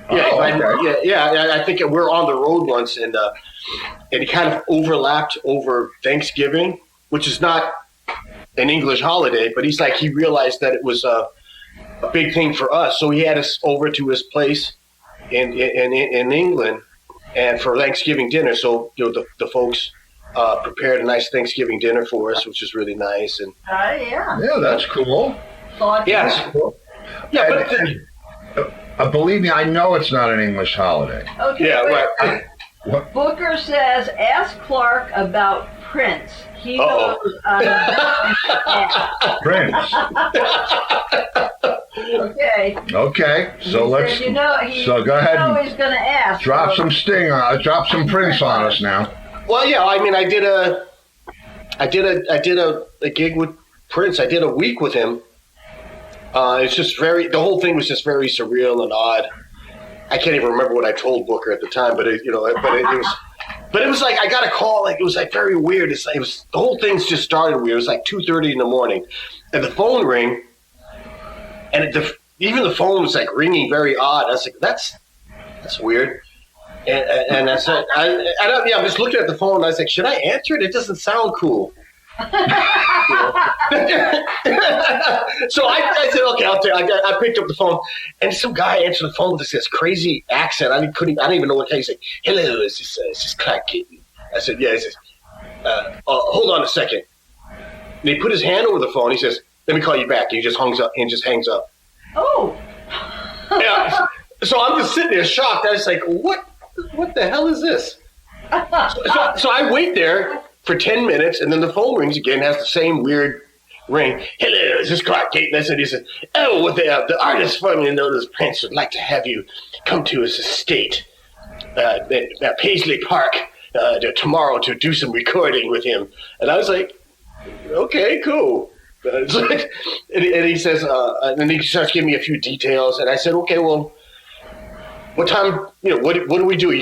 I think we're on the road once, and it kind of overlapped over Thanksgiving, which is not an English holiday, but he realized that it was a big thing for us, so he had us over to his place in England, and for Thanksgiving dinner. So the folks prepared a nice Thanksgiving dinner for us, which is really nice. And Yeah. Yeah, that's cool. yeah, But believe me, I know it's not an English holiday. Okay. yeah, wait. right. Booker says, ask Clark about Prince. He Uh-oh. knows. Prince. Okay. Okay, so He let's. said, you know, he, so go ahead and he's going to ask. drop so- some Sting. Drop some Prince on us now. Well, yeah. I mean, I did a gig with Prince. I did a week with him. It's just the whole thing was just very surreal and odd. I can't even remember what I told Booker at the time, but it was like I got a call. Like it was like very weird. The whole thing's just started weird. It was like 2:30 in the morning, and the phone rang, and even the phone was like ringing very odd. I was like, that's weird. And I said, I'm just looking at the phone. And I was like, should I answer it? It doesn't sound cool. So I said, okay, I'll take. I picked up the phone, and some guy answered the phone with this crazy accent. I don't even know what he said. Hello, is this Clark Keaton? I said, yeah. He says, hold on a second. And he put his hand over the phone. He says, let me call you back. He just hangs up. Oh. Yeah. So I'm just sitting there shocked. I was like, what the hell is this? So I wait there for 10 minutes, and then the phone rings again, has the same weird ring. Hello, is this Clark Keaton? I said, he said, oh, the artist formerly known as Prince would like to have you come to his estate, Paisley Park, tomorrow to do some recording with him. And I was like, okay, cool. And he says, and he starts giving me a few details, and I said, okay, well, what time? What do we do? Are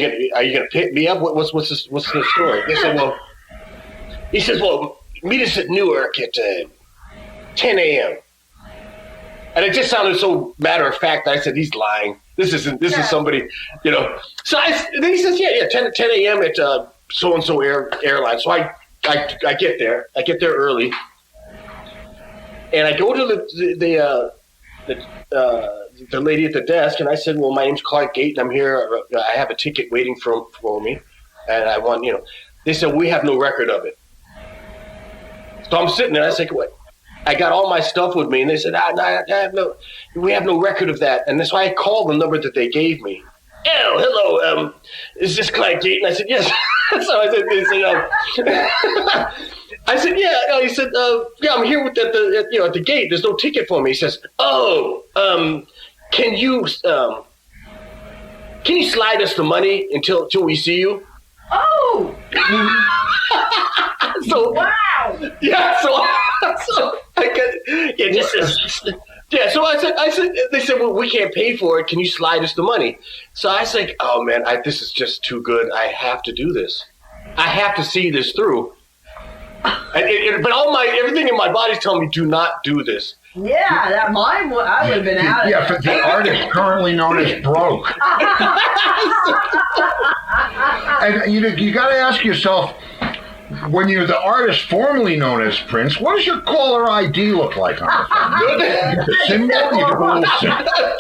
you gonna pick me up? What's the story? He says, well, meet us at Newark at 10 a.m. And it just sounded so matter of fact. I said, he's lying. This is somebody, So then he says, yeah, 10 a.m. at so and so airline. So I get there. I get there early, and I go to the lady at the desk, and I said, well, my name's Clark Gate, and I'm here. I have a ticket waiting for me, and I want, They said, we have no record of it. So I'm sitting there, I said, what? I got all my stuff with me, and they said, we have no record of that. And that's why I called the number that they gave me. Oh, hello, is this Clark Gate? And I said, yes. So I said, yeah. He said, yeah, I'm here at the gate. There's no ticket for me. He says, can you slide us the money until we see you? Oh! So Wow! yeah, so I So I said, they said, well, we can't pay for it. Can you slide us the money? So I was like, oh man, this is just too good. I have to do this. I have to see this through. But everything in my body's telling me, do not do this. Yeah, that mine. I would have been out. Yeah, for the artist currently known as broke. And you got to ask yourself, when you're the artist formerly known as Prince, what does your caller ID look like on the phone? The symbol? You get a little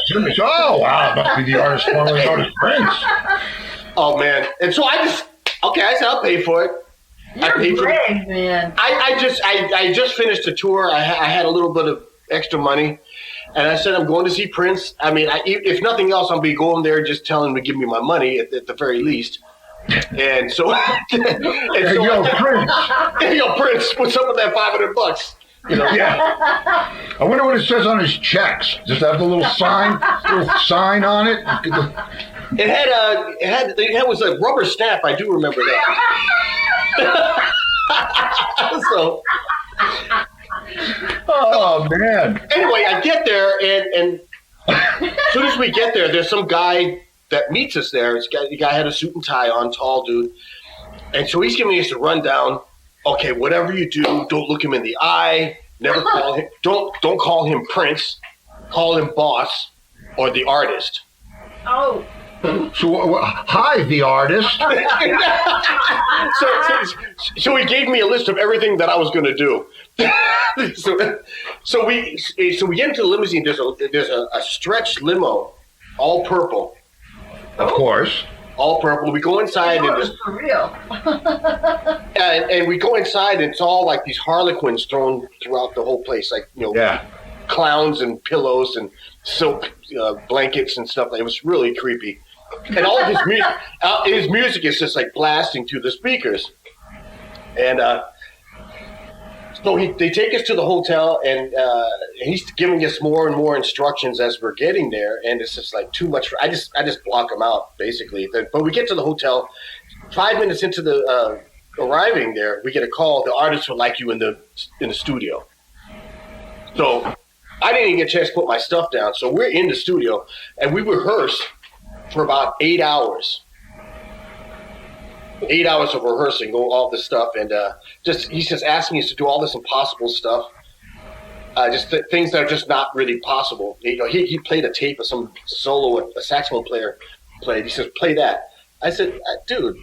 symbol. Oh, wow, must be the artist formerly known as Prince. Oh, man. And so I said, I'll pay for it. You're brave, man. I just finished a tour. I had a little bit of extra money. And I said, I'm going to see Prince. I mean, if nothing else, I'll be going there just telling him to give me my money at the very least. And so, Yo, Prince. Yo, Prince, what's up with that $500? You know? Yeah. I wonder what it says on his checks. Does it have the little sign on it? It was a rubber stamp. I do remember that. So. Oh man. Anyway, I get there, and as soon as we get there, there's some guy that meets us there. The guy had a suit and tie on, tall dude. And so he's giving us a rundown. Okay, whatever you do, don't look him in the eye. Never call him. Don't call him Prince. Call him boss or the artist. Oh. So, hi, the artist. So he gave me a list of everything that I was going to do. So we get into the limousine. There's a stretch limo, all purple. Of course. All purple. We go inside and For real. and we go inside and it's all like these harlequins thrown throughout the whole place, like clowns and pillows and silk blankets and stuff. It was really creepy. And all of his music is just like blasting through the speakers. And so they take us to the hotel, and he's giving us more and more instructions as we're getting there, and it's just like too much. I just block them out basically. But we get to the hotel. 5 minutes into the arriving there, we get a call. The artist would like you in the studio. So I didn't even get a chance to put my stuff down. So we're in the studio, and we rehearsed for about 8 hours. 8 hours of rehearsing, all this stuff, and he's just asking us to do all this impossible stuff, things that are just not really possible. You know, he played a tape of some solo a saxophone player played. He says, "Play that." I said, "Dude,"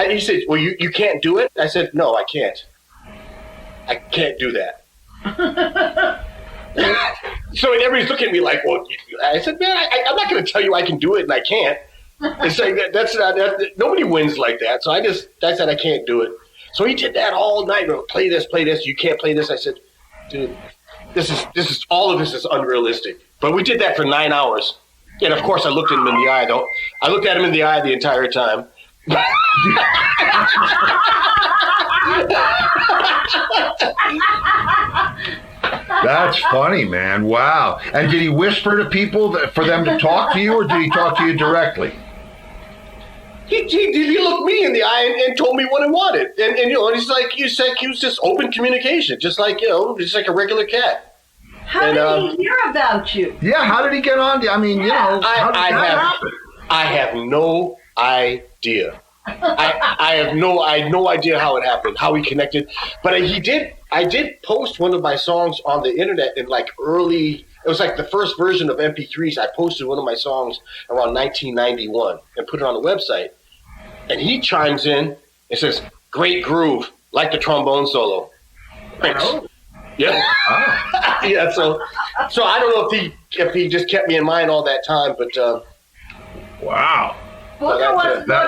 he said, "Well, you can't do it." I said, "No, I can't. I can't do that." So everybody's looking at me like, "Well," I said, "Man, I'm not going to tell you I can do it and I can't." It's like that's not nobody wins like that. So I said I can't do it. So he did that all night. Play this. You can't play this. I said, "Dude, this is all of this is unrealistic." But we did that for 9 hours, and of course I looked him in the eye. Though I looked at him in the eye the entire time. That's funny, man. Wow. And did he whisper to people for them to talk to you, or did he talk to you directly? He looked me in the eye and told me what I wanted, and you know, and he was just open communication, just like a regular cat. How did he hear about you? Yeah, how did he get on? I mean, how did that happen? I have no idea. I had no idea how it happened, how he connected, but I did post one of my songs on the internet in like early. It was like the first version of MP3s. I posted one of my songs around 1991 and put it on the website. And he chimes in and says, "Great groove, like the trombone solo." Thanks. Oh. Yeah. Oh. Yeah. So I don't know if he just kept me in mind all that time, but wow. Well,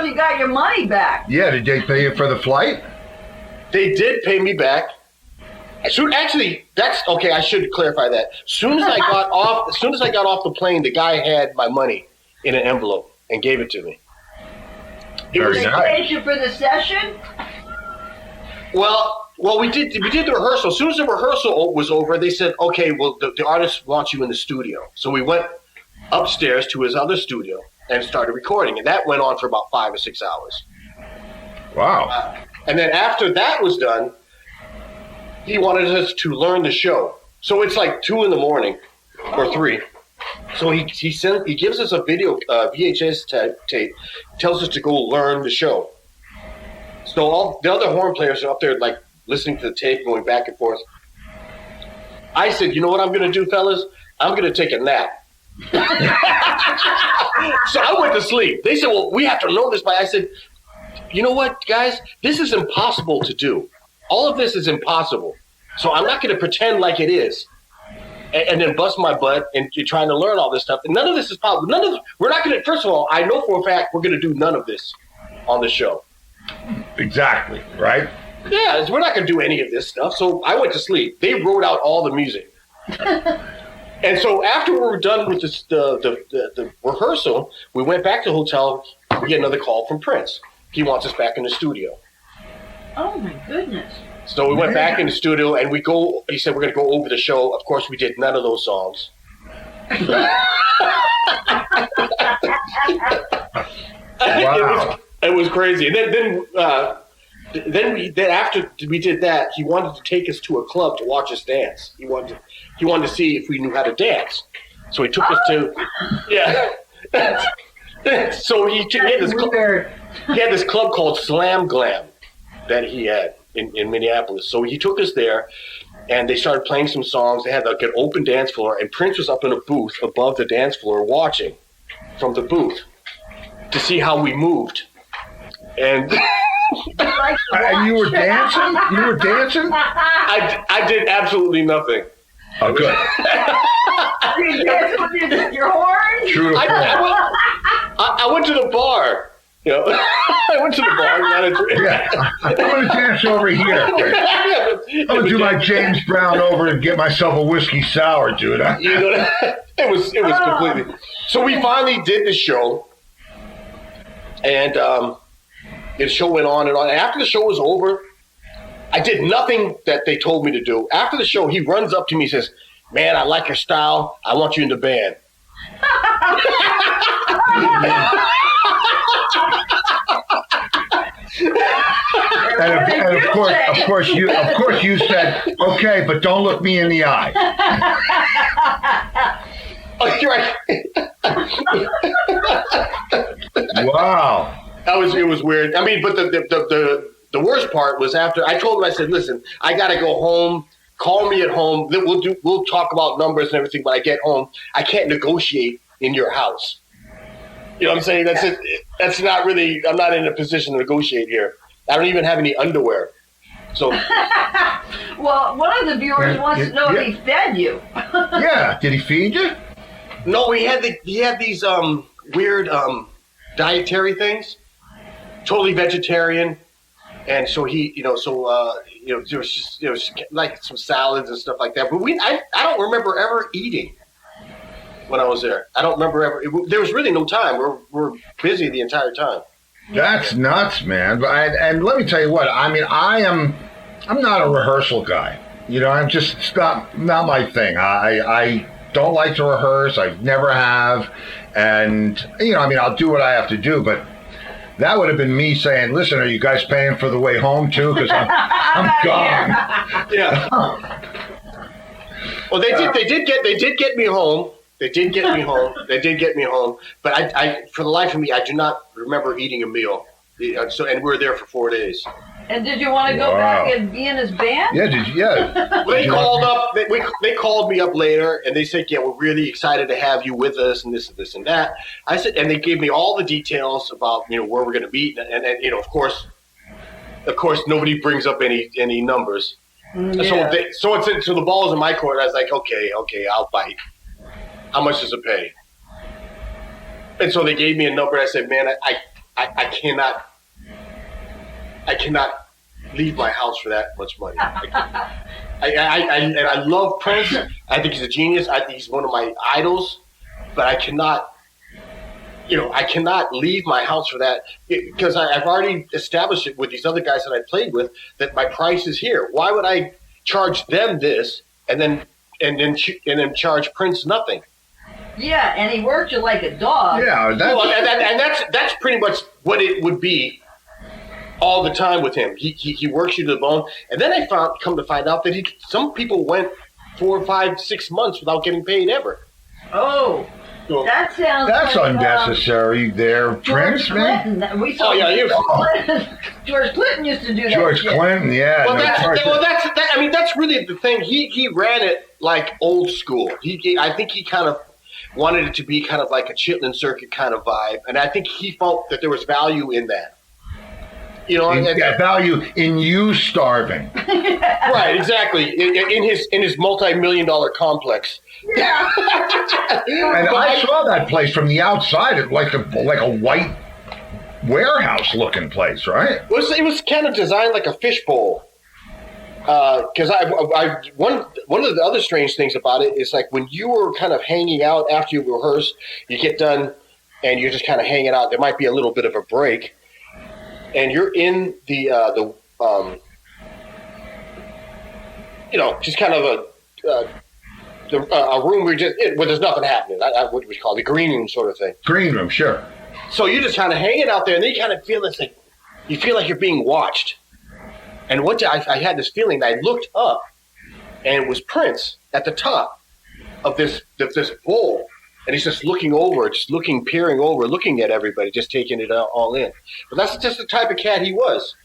you got your money back. Yeah. Did they pay you for the flight? They did pay me back. Actually, that's okay. I should clarify that. As soon as I got off the plane, the guy had my money in an envelope and gave it to me. Very nice. Paid you for the session? Well, we did the rehearsal. As soon as the rehearsal was over, they said, "Okay, well, the artist wants you in the studio." So we went upstairs to his other studio and started recording, and that went on for about 5 or 6 hours. Wow! And then after that was done, he wanted us to learn the show. So it's like 2 in the morning or 3. So he gives us a video VHS tape, tells us to go learn the show. So all the other horn players are up there like listening to the tape, going back and forth. I said, you know what I'm going to do, fellas? I'm going to take a nap. So I went to sleep. They said, well, we have to know this by. I said, you know what, guys? This is impossible to do. All of this is impossible. So I'm not going to pretend like it is. And then bust my butt and you're trying to learn all this stuff. And none of this is possible. We're not going to, first of all, I know for a fact we're going to do none of this on the show. Exactly, right? Yeah, we're not going to do any of this stuff. So I went to sleep. They wrote out all the music. And so after we were done with the rehearsal, we went back to the hotel. We get another call from Prince. He wants us back in the studio. Oh, my goodness. So we went back in the studio, and he said, we're going to go over the show. Of course, we did none of those songs. Wow. It was crazy. And then after we did that, he wanted to take us to a club to watch us dance. He wanted to see if we knew how to dance. So he took us to, yeah. So he had this club called Slam Glam that he had in Minneapolis. So he took us there, and they started playing some songs. They had like an open dance floor, and Prince was up in a booth above the dance floor watching from the booth to see how we moved. And And you were dancing? You were dancing? I did absolutely nothing. Oh, good. You dance with your horn? True to form. I went to the bar. You know, I went to the bar and got a drink. Yeah. I'm going to dance over here. I'm going to do my James Brown over and get myself a whiskey sour, dude. You know, it was completely. So we finally did the show, and the show went on and on. After the show was over, I did nothing that they told me to do. After the show, he runs up to me and says, "Man, I like your style. I want you in the band." And of course you said, "Okay, but don't look me in the eye." Oh, you're right. Wow. It was weird. I mean, but the worst part was after I told him, I said, "Listen, I got to go home. Call me at home. Then we'll talk about numbers and everything. When I get home, I can't negotiate in your house." You know what I'm saying? That's it. That's not really. I'm not in a position to negotiate here. I don't even have any underwear. So. Well, one of the viewers wants to know if he fed you. Yeah. Did he feed you? No, he had these weird dietary things. Totally vegetarian, and so there was like some salads and stuff like that. But I don't remember ever eating when I was there. I don't remember ever. There was really no time. We're busy the entire time. That's nuts, man. And let me tell you what. I mean, I'm not a rehearsal guy. You know, I'm just it's not my thing. I don't like to rehearse. I never have. And I mean, I'll do what I have to do, but. That would have been me saying, "Listen, are you guys paying for the way home too? Because I'm gone." Yeah. Well, they did get me home. They did get me home. But I for the life of me, I do not remember eating a meal. So, and we were there for 4 days. And did you want to go back and be in his band? Yeah, Well, they called up. They called me up later, and they said, "Yeah, we're really excited to have you with us, and this and that." I said, and they gave me all the details about where we're going to meet, and of course, nobody brings up any numbers. Yeah. So the ball's in my court. I was like, okay, I'll bite. How much does it pay? And so they gave me a number. And I said, "Man, I cannot leave my house for that much money." I love Prince. I think he's a genius. I think he's one of my idols. But I cannot leave my house for that because I've already established it with these other guys that I played with that my price is here. Why would I charge them this and then charge Prince nothing? Yeah, and he worked you like a dog. Yeah, that's pretty much what it would be all the time with him. He works you to the bone. And then I come to find out that some people went 4, 5, 6 months without getting paid ever. Oh. That sounds That's like, unnecessary there, George Prince, man. Clinton. We saw George Clinton used to do that. George shit. Clinton, yeah. Well, no, I mean, that's really the thing. He ran it like old school. I think he kind of wanted it to be kind of like a Chitlin Circuit kind of vibe, and I think he felt that there was value in that. You know, value in you starving. right? Exactly. In his multi-million-dollar complex. Yeah. And I saw that place from the outside. It like a white warehouse-looking place, right? It was kind of designed like a fishbowl. Because one of the other strange things about it is like when you were kind of hanging out after you rehearse, you get done and you're just kind of hanging out. There might be a little bit of a break, and you're in the just kind of a room where there's nothing happening. What we call the green room sort of thing. Green room, sure. So you're just kind of hanging out there, and then you kind of feel this like you feel like you're being watched. And one day I had this feeling. I looked up, and it was Prince at the top of this bowl, and he's just looking over, peering over, looking at everybody, just taking it all in. But that's just the type of cat he was.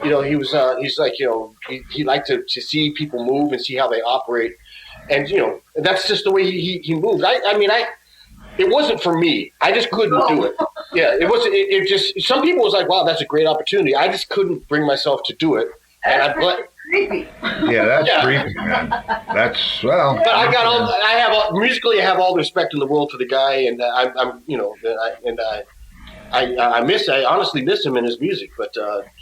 You know, he was. He's like, he liked to see people move and see how they operate, and that's just the way he moved. It wasn't for me. I just couldn't do it. Yeah, it wasn't. It just. Some people was like, wow, that's a great opportunity. I just couldn't bring myself to do it. That's creepy. Yeah, that's creepy, man. That's well. But musically, I have all the respect in the world for the guy, and I honestly miss him in his music. But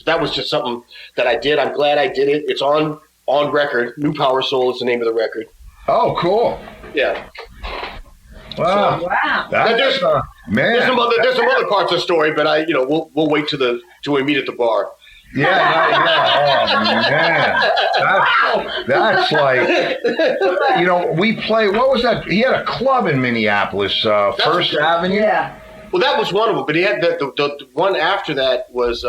that was just something that I did. I'm glad I did it. It's on record. New Power Soul is the name of the record. Oh, cool. Yeah. Wow. Wow. There's man. There's some other parts of the story, but we'll wait till we meet at the bar. Yeah. Oh, man. That's like, we play, what was that? He had a club in Minneapolis, First Avenue. Yeah. Well, that was one of them, but he had the one after that was,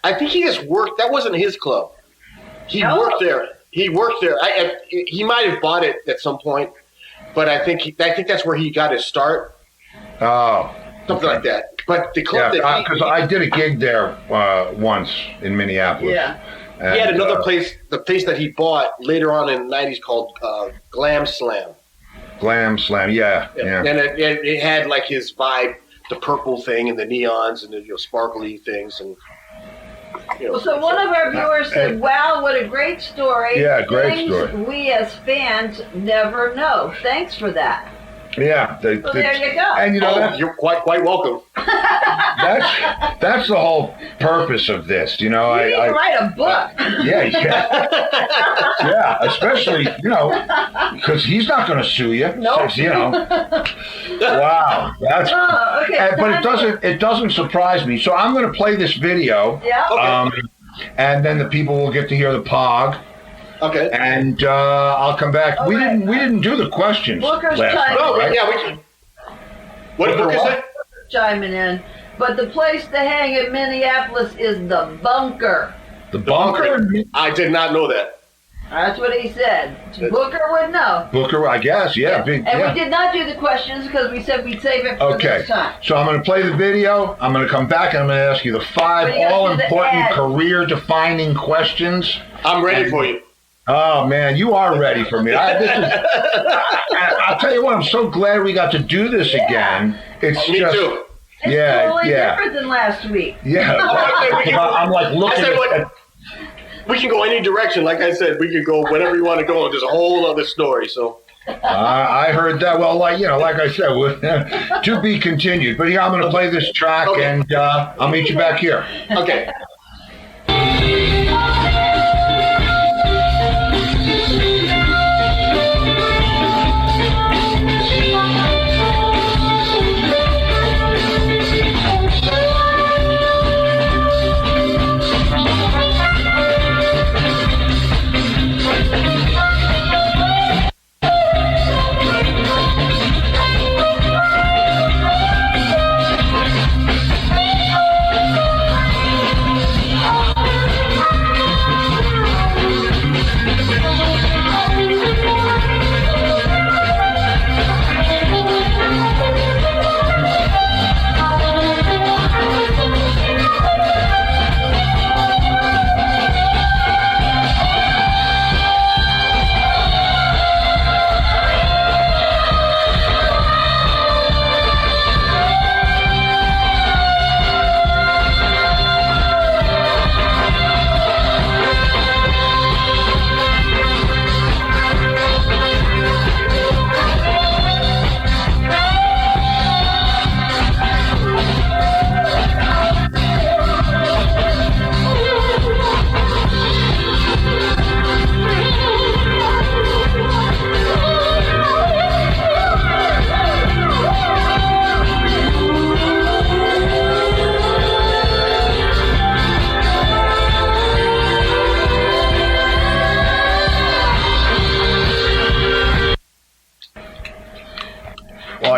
I think he just worked, that wasn't his club. He worked there. He might have bought it at some point, but I think that's where he got his start. Oh. Something like that. But the club because I did a gig there once in Minneapolis. Yeah. And, he had another place, the place that he bought later on in the 90s called Glam Slam. Glam Slam, yeah. And it had like his vibe, the purple thing and the neons and the sparkly things. And So one of our viewers said, wow, what a great story. Yeah, great Things story. we as fans never know. Thanks for that. Yeah. There you go. And you're quite welcome. that's the whole purpose of this. You need to write a book. Yeah, especially, because he's not going to sue you. Nope. Wow. That's okay. but it doesn't surprise me. So I'm going to play this video. Yeah. Okay. And then the people will get to hear the POG. Okay. And I'll come back. All we right. didn't do the questions. Booker's last chiming night, Oh, right? yeah, we can. What book is that? Chiming in. But the place to hang in Minneapolis is the Bunker. The Bunker? I did not know that. That's what he said. Booker would know. Booker, I guess, yeah. Big, And yeah. we did not do the questions because we said we'd save it for Okay, this time. so I'm going to play the video. I'm going to come back and I'm going to ask you the 5 But you gotta do the all-important ad. career-defining questions. I'm ready for you. Oh, man, you are ready for me. I'll tell you what, I'm so glad we got to do this again. It's Me just, too. It's totally different than last week. Yeah, I'm like looking at we can go any direction. Like I said, we can go whatever you want to go. There's a whole other story. So I heard that. Well, like I said, to be continued. But here, I'm going to play this track, and I'll meet you back here. okay.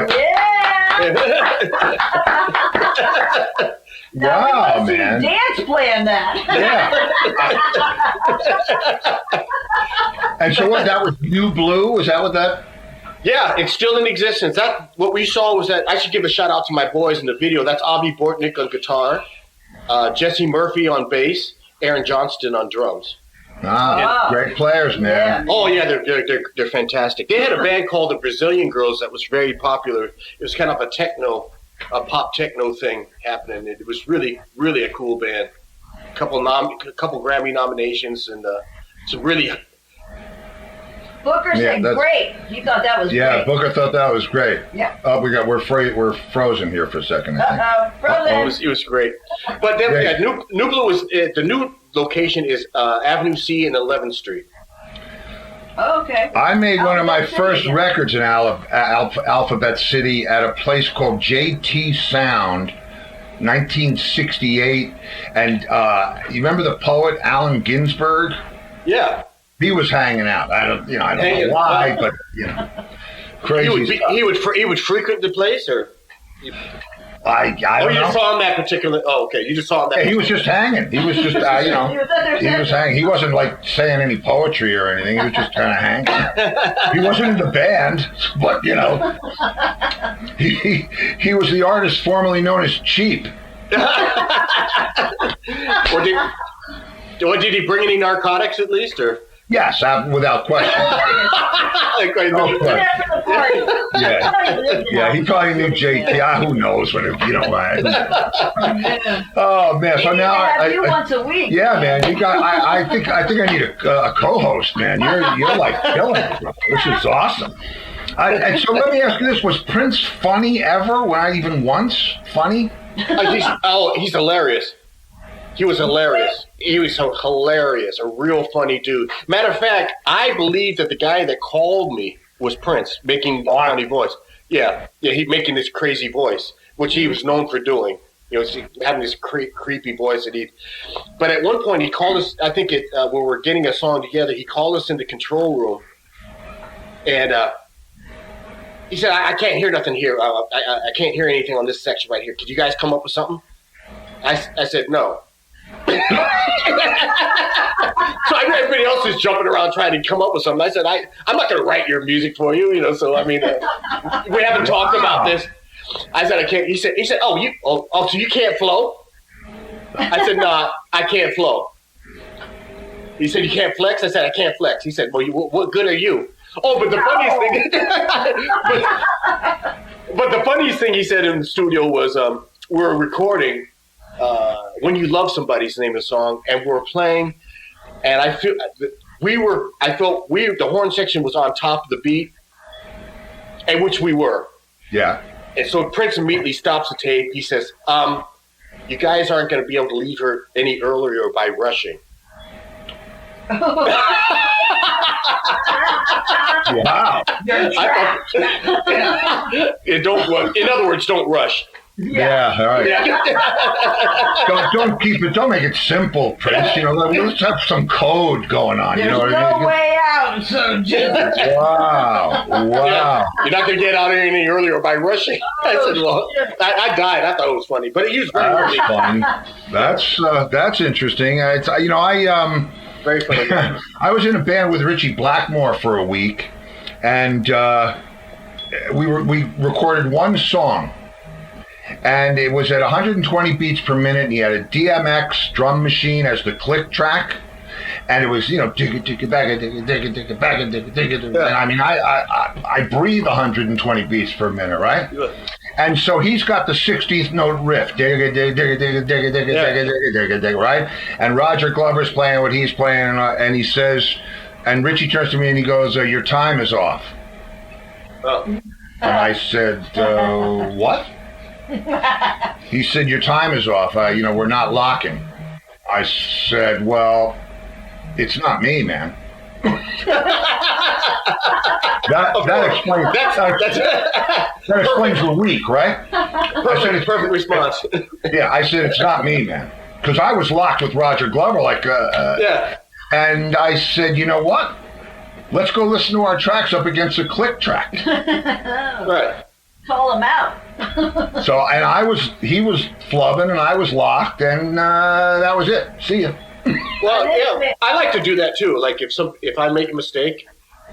Oh, Yeah. wow, We must man. dance plan that. Yeah. And so what? That was New Blue? Was that what that? Yeah, it's still in existence. That what we saw was that I should give a shout out to my boys in the video. That's Avi Bortnick on guitar, Jesse Murphy on bass, Aaron Johnston on drums. Ah, great players, man. Oh yeah, they're fantastic. They had a band called the Brazilian Girls that was very popular. It was kind of a pop techno thing happening. It was really a cool band. A couple Grammy nominations and some really. Booker said great. He thought that was Yeah, great. Booker thought that was great. Yeah. Oh, we're frozen here for a second, I think. Frozen. It was great. But then Great. New Blue was the new location is Avenue C and 11th Street. Okay. I made one of my Alphabet first City. records in Alphabet City at a place called JT Sound, 1968. And you remember the poet Allen Ginsberg? Yeah. He was hanging out. I don't know why, but crazy stuff. He would frequent the place, or I you don't know. just saw him that particular. Oh, okay, you just saw him that. Yeah, he was just hanging. He was just, He was under he was hanging. He wasn't like saying any poetry or anything. He was just kind of hanging. He wasn't in the band, but he was the artist formerly known as Cheap. Or did he bring any narcotics at least, or? Yes, without question. No question. After the party. Yeah, he probably knew JT. Who knows what Oh man, so now I do once a week. Yeah, man, you got. I think I need a co-host, man. You're like killing it. Bro. This is awesome. And so let me ask you this: was Prince funny ever? Not even once funny? He's hilarious. He was hilarious. He was so hilarious, a real funny dude. Matter of fact, I believe that the guy that called me was Prince, making a funny voice. Yeah, he making this crazy voice, which he was known for doing. Having this creepy voice that he. But at one point, he called us. I think when we were getting a song together, he called us in the control room, and he said, "I can't hear nothing here. I can't hear anything on this section right here. Could you guys come up with something?" I said no. So I know everybody else is jumping around trying to come up with something. I said, I'm not going to write your music for you, So I mean, we haven't talked about this. I said I can't. He said, so you can't flow? I said, no, I can't flow. He said, you can't flex? I said, I can't flex. He said, well, what good are you? Oh, but the funniest thing, but the funniest thing he said in the studio was, we were recording. When You Love Somebody's the name of the song, and we were playing, and I felt the horn section was on top of the beat, and which we were. Yeah. And so Prince immediately stops the tape. He says, you guys aren't going to be able to leave her any earlier by rushing. Wow. In other words, don't rush. Yeah, all right. Don't make it simple, Prince. Let's have some code going on. There's you know what I mean? no way out, so just. Wow. You're not going to get out of here any earlier by rushing. I said, well, I died. I thought it was funny, but he was very funny. That's interesting. Very funny. I was in a band with Richie Blackmore for a week, and we recorded one song. And it was at 120 beats per minute, and he had a DMX drum machine as the click track, and it was dig it back, and I mean I breathe 120 beats per minute, right? And so he's got the 16th note riff, right? And Roger Glover's playing what he's playing, and he says, and Richie turns to me and he goes, "Your time is off." Oh. And I said, "What?" He said, "Your time is off. We're not locking." I said, "Well, it's not me, man." That explains the week, right? I said it's Perfect response. Yeah, I said it's not me, man, because I was locked with Roger Glover, Yeah. And I said, you know what? Let's go listen to our tracks up against a click track. Right. call him out. So, and he was flubbing and I was locked, and that was it. See ya. Well, yeah, I like to do that too. Like if I make a mistake,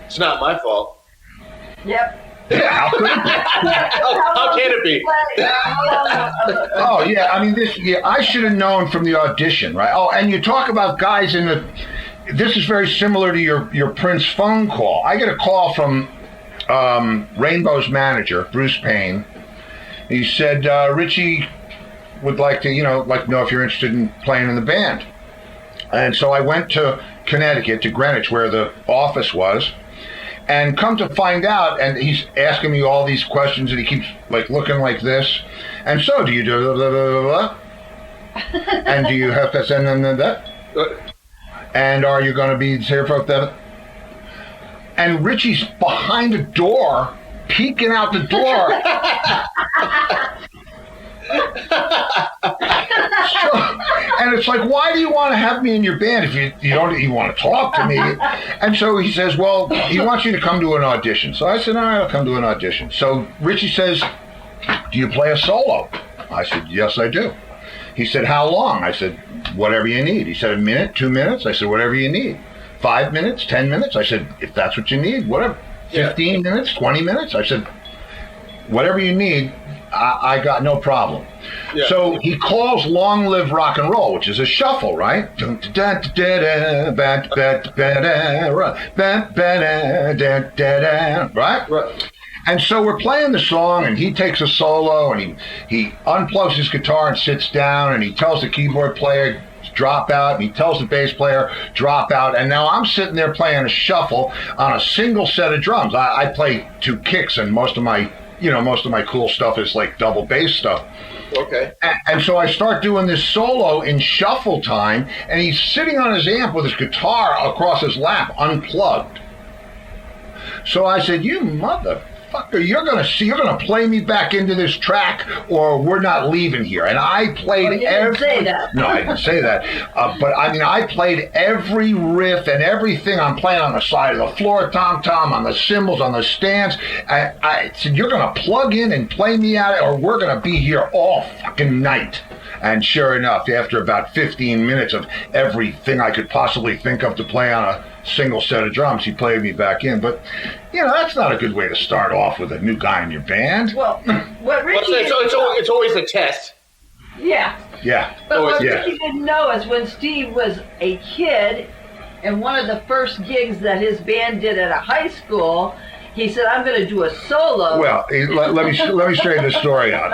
it's not my fault. Yep. Yeah, how could it be? How can it be? Oh yeah, I mean I should have known from the audition, right? Oh, and you talk about guys in the. This is very similar to your Prince phone call. I get a call from Rainbow's manager, Bruce Payne. He said Richie would like to know if you're interested in playing in the band. And so I went to Connecticut, to Greenwich, where the office was. And come to find out, and he's asking me all these questions, and he keeps looking like this. And so, do you do blah, blah, blah, blah? And do you have to send them that? And are you going to be here for that? And Richie's behind the door, peeking out the door. And it's like, why do you want to have me in your band if you don't even want to talk to me? And so he says, well, he wants you to come to an audition. So I said, all right, I'll come to an audition. So Richie says, do you play a solo? I said, yes, I do. He said, how long? I said, whatever you need. He said, a minute, 2 minutes? I said, whatever you need. 5 minutes, 10 minutes? I said, if that's what you need, whatever. 15 minutes, 20 minutes? I said, whatever you need. I got no problem. Yeah. So he calls Long Live Rock and Roll, which is a shuffle, right? Right? And so we're playing the song, and he takes a solo, and he unplugs his guitar and sits down, and he tells the keyboard player, drop out, and he tells the bass player, drop out, and now I'm sitting there playing a shuffle on a single set of drums. I play 2 kicks, and most of my cool stuff is double bass stuff. Okay. And so I start doing this solo in shuffle time, and he's sitting on his amp with his guitar across his lap, unplugged. So I said, you motherfucker, you're gonna play me back into this track, or we're not leaving here. And I played didn't say that. No, I didn't say that. But I mean, I played every riff and everything. I'm playing on the side of the floor, tom-tom, on the cymbals, on the stands. I said, you're gonna plug in and play me out, or we're gonna be here all fucking night. And sure enough, after about 15 minutes of everything I could possibly think of to play on a single set of drums, he played me back in. But, that's not a good way to start off with a new guy in your band. Well, what Richie it's always a test. Yeah. Yeah. But what Richie didn't know is when Steve was a kid, and one of the first gigs that his band did at a high school, he said, I'm going to do a solo. Well, let me straighten the story out.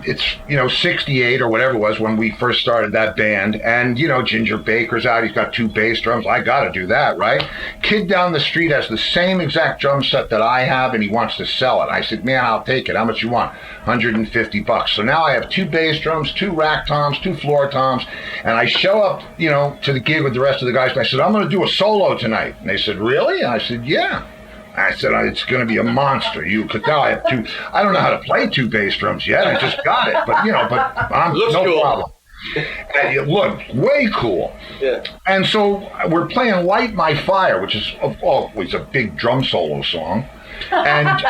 It's 68 or whatever it was when we first started that band, and Ginger Baker's out. He's got 2 bass drums. I got to do that, right? Kid down the street has the same exact drum set that I have, and he wants to sell it. I said, man, I'll take it. How much you want? $150. So now I have 2 bass drums, 2 rack toms, 2 floor toms, and I show up, to the gig with the rest of the guys, and I said, I'm going to do a solo tonight. And they said, really? And I said, yeah. I said, it's going to be a monster. You could tell I have 2. I don't know how to play 2 bass drums yet. I just got it. But, I'm Looks no cool. problem. And it looked way cool. Yeah. And so we're playing Light My Fire, which is always a big drum solo song. And and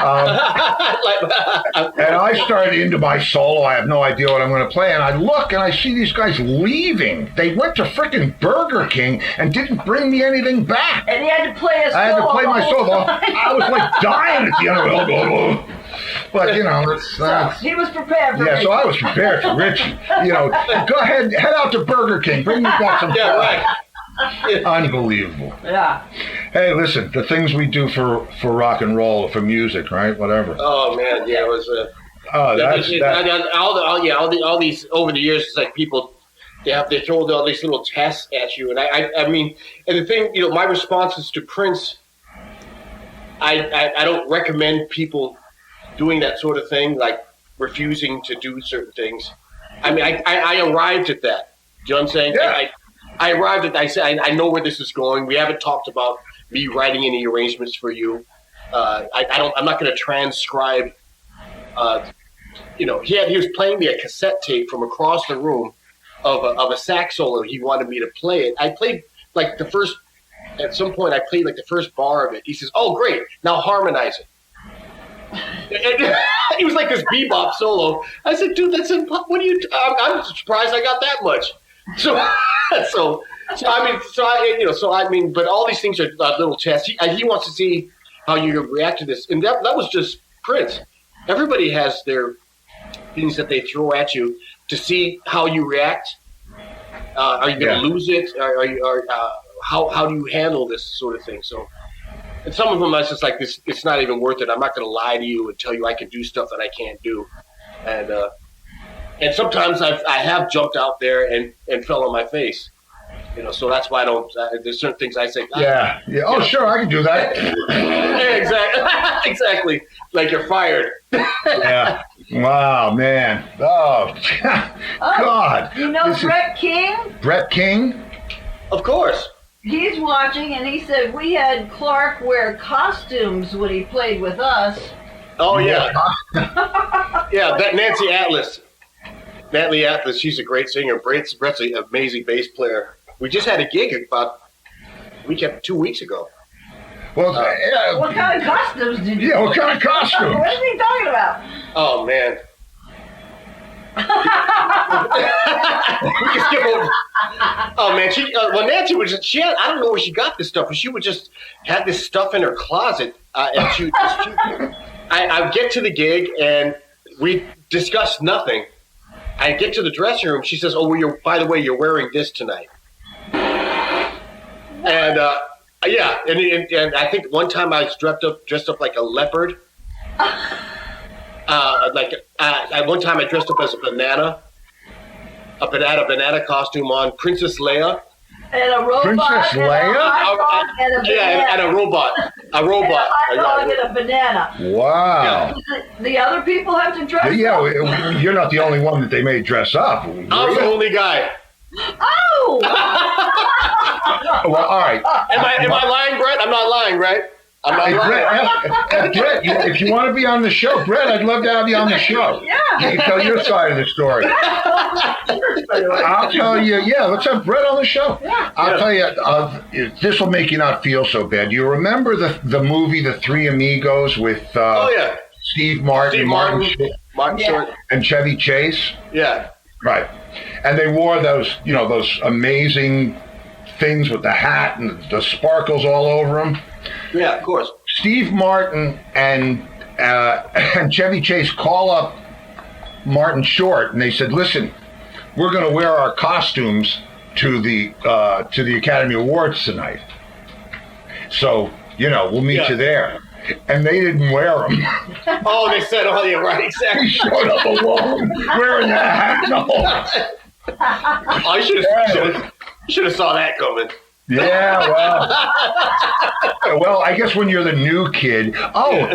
I started into my solo. I have no idea what I'm going to play. And I look and I see these guys leaving. They went to frickin' Burger King and didn't bring me anything back. And he had to play a solo. I had to play my solo. I was dying at the end of it. But, he was prepared for me. Yeah, so I was prepared for Richie. Go ahead, head out to Burger King. Bring me back some Yeah, right. Unbelievable. Yeah. Hey, listen, the things we do for rock and roll, for music, right? Whatever. Oh man, yeah, it was. All these over the years, it's like people they throw all these little tests at you, and I mean, and the thing, my responses to Prince, I don't recommend people doing that sort of thing, like refusing to do certain things. I mean, I arrived at that. Do you know what I'm saying? Yeah. I arrived at. I said, I know where this is going. We haven't talked about me writing any arrangements for you. I'm not going to transcribe. He was playing me a cassette tape from across the room of a sax solo. He wanted me to play it. I played the first. At some point, I played the first bar of it. He says, "Oh, great! Now harmonize it." He was like this bebop solo. I said, dude, what are you? I'm surprised I got that much. So I mean, but all these things are little tests. He wants to see how you react to this, and that was just Prince. Everybody has their things that they throw at you to see how you react. Are you going to lose it? How do you handle this sort of thing? So, and some of them I was just like, this. It's not even worth it. I'm not going to lie to you and tell you I can do stuff that I can't do, and sometimes I have jumped out there and fell on my face. So that's why I don't. There's certain things I say. Yeah. Oh, sure, I can do that. Exactly. Exactly. Like you're fired. Yeah. Wow, man. Oh, God. You know Brett King? Brett King? Of course. He's watching, and he said we had Clark wear costumes when he played with us. Oh yeah. Yeah. That Nancy Atlas. Natalie Atlas. She's a great singer. Brett's an amazing bass player. We just had a gig about 2 weeks ago. Well, what kind of costumes did you? Yeah, what kind of costumes? What is he talking about? Oh man. We can skip over. Oh man, Nancy I don't know where she got this stuff, but she would just have this stuff in her closet, and I get to the gig and we discuss nothing. I get to the dressing room. She says, "Oh, by the way, you're wearing this tonight." And yeah, and I think one time I was dressed up like a leopard. One time I dressed up as a banana. Banana costume on, Princess Leia. And a robot. Princess Leia? And a robot. A robot. And a hot dog and a banana. Wow. Yeah. The other people have to dress up? Yeah, you're not the only one that they made dress up. I was the only guy. Oh! Well, all right. Am I lying, Brett? I'm not lying, right? I'm not lying. Brett, if you want to be on the show, Brett, I'd love to have you on the show. Yeah. You can tell your side of the story. I'll tell you, let's have Brett on the show. Yeah. I'll tell you, this will make you not feel so bad. Do you remember the movie The Three Amigos with Steve Martin, Martin Short, and Chevy Chase? Yeah. Right. And they wore those amazing things with the hat and the sparkles all over them. Yeah, of course. Steve Martin and Chevy Chase call up Martin Short, and they said, "Listen, we're going to wear our costumes to the Academy Awards tonight. So we'll meet you there." And they didn't wear them. Oh, they said, "Oh, yeah, right, exactly." He showed up alone, wearing the hat and all. Oh, you should have saw that coming. Yeah, well, I guess when you're the new kid. Oh,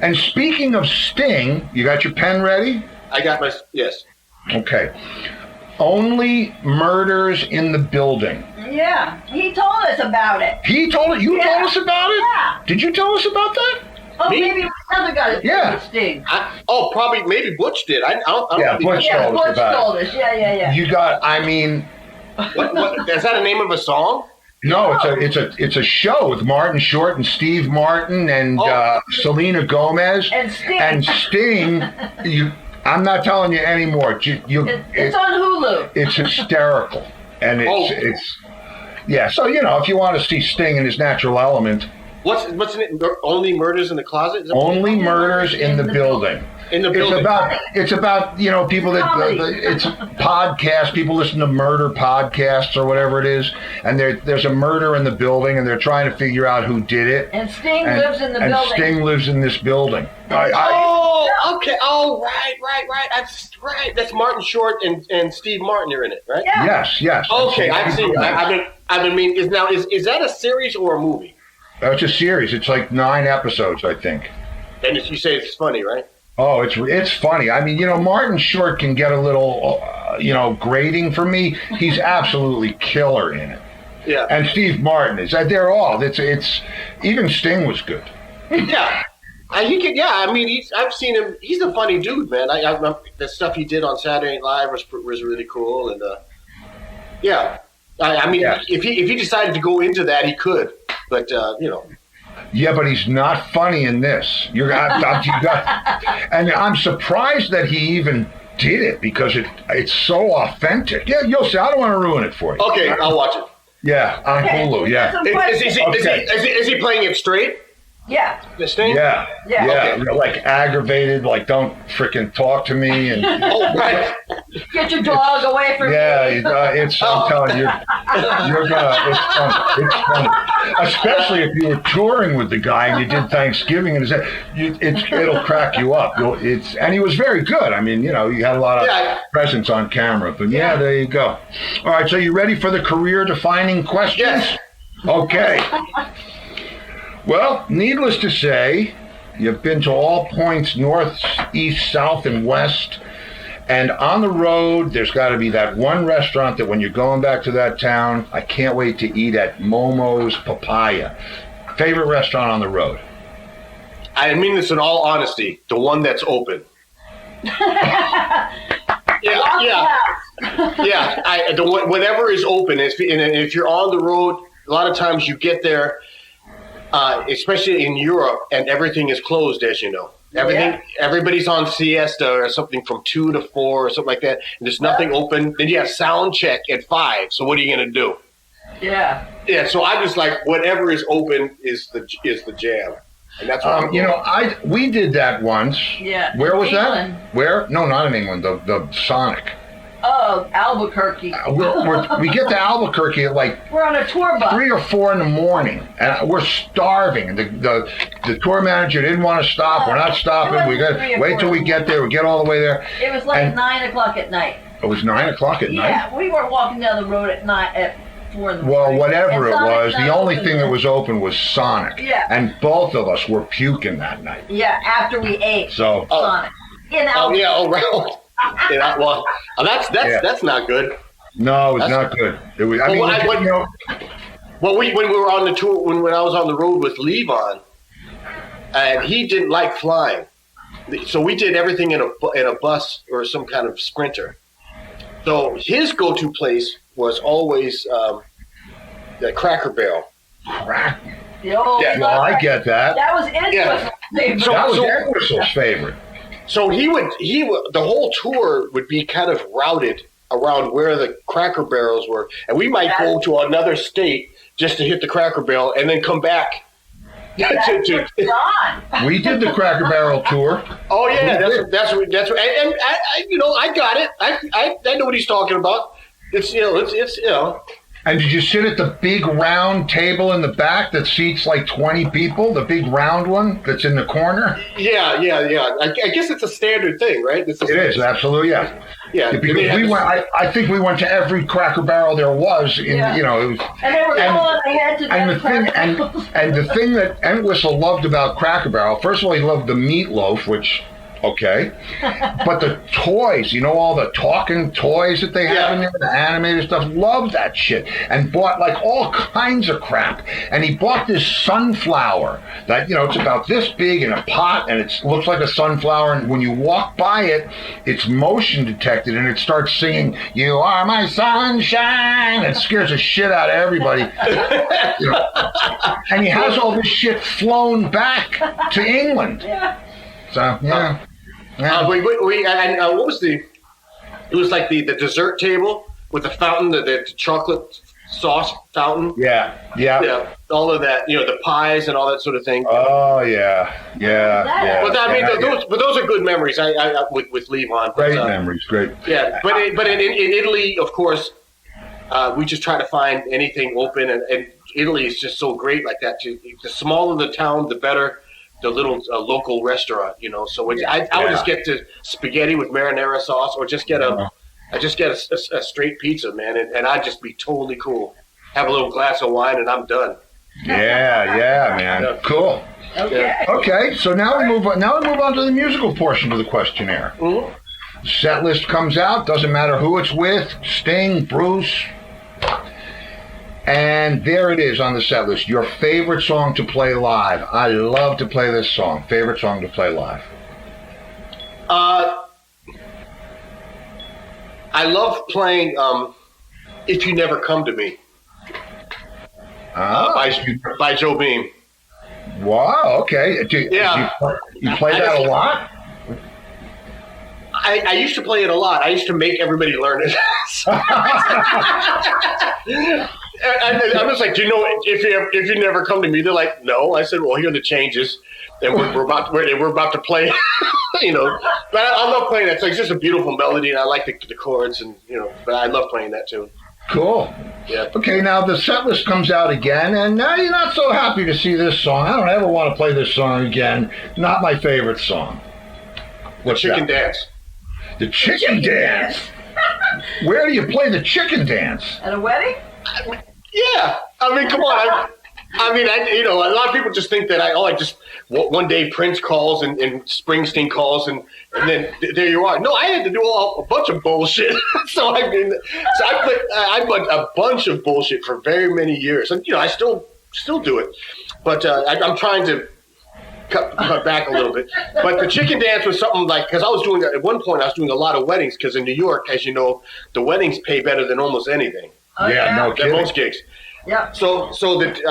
and speaking of Sting, you got your pen ready? I got yes. Okay. Only Murders in the Building. Yeah, he told us about it. He told it? You told us about it? Yeah. Did you tell us about that? Oh, Me? maybe another guy Yeah. Sting. Probably, maybe Butch did. I don't Butch Yeah, told us Butch about told us. Yeah. it. You got, I mean... What, is that a name of a song? No, it's a show with Martin Short and Steve Martin and Selena Gomez. And Sting. I'm not telling you anymore. It's on Hulu. It's hysterical. And it's so if you want to see Sting in his natural element. What's in it? Only Murders in the Closet? Only Murders in the Building. In the building. It's about people that it's podcasts. People listen to murder podcasts or whatever it is, and there's a murder in the building, and they're trying to figure out who did it. And Sting lives in the building. And Sting lives in this building. Okay. Oh, right. That's right. That's Martin Short and Steve Martin are in it, right? Yeah. Yes. Okay, I've seen. Is that a series or a movie? It's a series. It's like 9 episodes, I think. And you say it's funny, right? Oh, it's funny. I mean, Martin Short can get a little, grating for me. He's absolutely killer in it. Yeah. And Steve Martin is. They're all. It's even Sting was good. Yeah. I've seen him. He's a funny dude, man. I remember the stuff he did on Saturday Night Live was really cool, and if he decided to go into that, he could. But Yeah, but he's not funny in this. And I'm surprised that he even did it because it's so authentic. Yeah, you'll see. I don't want to ruin it for you. Okay, I'll watch it. Yeah, on Hulu. Yeah. Is he playing it straight? Yeah. This thing? Yeah. Yeah. Yeah. Okay. Like aggravated, like don't freaking talk to me. And Oh, right. Get your dog away from me. it's. I'm telling you, you're gonna. It's fun. It's fun, especially if you were touring with the guy and you did Thanksgiving and it'll crack you up. And he was very good. I mean, you had a lot of presence on camera. But yeah, there you go. All right, so you ready for the career-defining questions? Yes. Okay. Well, needless to say, you've been to all points north, east, south, and west. And on the road, there's got to be that one restaurant that when you're going back to that town, I can't wait to eat at Momo's Papaya. Favorite restaurant on the road? I mean this in all honesty. The one that's open. Whatever is open. If you're on the road, a lot of times you get there, especially in Europe, and everything is closed, as you know. Everybody's on siesta or something from 2 to 4 or something like that. And there's nothing open. Then you have sound check at 5. So what are you going to do? Yeah. Yeah. So I'm just like, whatever is open is the jam. And that's what we did that once. Yeah. Where was England. that? Where? No, not in England. The Sonic. Oh, Albuquerque. We get to Albuquerque at like We're on a tour bus. 3 or 4 in the morning, and we're starving. And the tour manager didn't want to stop. We're not stopping. We got to wait till we get there. We get all the way there. It was like 9 o'clock at night. It was 9 o'clock at night. Yeah, we were walking down the road at 4 in the morning. Well, whatever it And was, Sonic's the not only open thing then. that was open was Sonic. Yeah. And both of us were puking that night. After we ate So. Sonic. In Albuquerque. right. Yeah, well, that's not good. No, it was not good. It was. When we were on the tour, when I was on the road with Levon, and he didn't like flying, so we did everything in a bus or some kind of Sprinter. So his go-to place was always the Cracker Barrel. Crap. Well, I get that. That was Entwistle's favorite. That was Entwistle's favorite. So he would the whole tour would be kind of routed around where the Cracker Barrels were, and we might go to another state just to hit the Cracker Barrel and then come back. We did the Cracker Barrel tour. Oh yeah, that's what, and I got it. I know what he's talking about. It's. And did you sit at the big round table in the back that seats like 20 people? The big round one that's in the corner? Yeah. I guess it's a standard thing, right? It is, absolutely, yeah. Yeah. Because we went. I think we went to every Cracker Barrel there was. It was, and they were going ahead to and the thing that Entwistle loved about Cracker Barrel, first of all, he loved the meatloaf, which. Okay, but the toys, all the talking toys that they have in there, the animated stuff, loved that shit and bought like all kinds of crap. And he bought this sunflower that, it's about this big in a pot and it looks like a sunflower. And when you walk by it, it's motion detected and it starts singing, "You are my sunshine." It scares the shit out of everybody. And he has all this shit flown back to England. Yeah. So, yeah. What was it was like the dessert table with the fountain, the chocolate sauce fountain. Yeah. All of that, the pies and all that sort of thing. Oh yeah. But those are good memories. I with Levon. Great memories, great. Yeah, but in Italy, of course, we just try to find anything open, and Italy is just so great like that. The smaller the town, the better. The little local restaurant, So I would just get the spaghetti with marinara sauce, or just get a straight pizza, man, and I'd just be totally cool. Have a little glass of wine, and I'm done. Yeah, man. Yeah. Cool. Okay. Okay, so now we move on to the musical portion of the questionnaire. Mm-hmm. Set list comes out. Doesn't matter who it's with. Sting, Bruce. And there it is on the set list. Your favorite song to play live. I love to play this song. Favorite song to play live. I love playing "If You Never Come to Me" by Joe Beam. Wow. Okay. Yeah. You play that a lot? I used to play it a lot. I used to make everybody learn it. I'm just like, do you know if you never come to me? They're like, no. I said, well, here are the changes, and we're about to play. But I love playing that. It's just a beautiful melody, and I like the chords, and but I love playing that too. Cool. Yeah. Okay, now the set list comes out again, and now you're not so happy to see this song. I don't ever want to play this song again. Not my favorite song. What's Chicken that? Dance. The chicken dance. Where do you play the chicken dance? At a wedding? Yeah. I mean, come on. A lot of people just think that one day Prince calls and Springsteen calls and then there you are. No, I had to do a bunch of bullshit. I played a bunch of bullshit for very many years, and I still do it, but I'm trying to cut back a little bit. But the chicken dance was something like, because at one point I was doing a lot of weddings, because in New York, as you know, the weddings pay better than almost anything. Oh, Yeah, no Than kidding. most gigs. Yeah. So that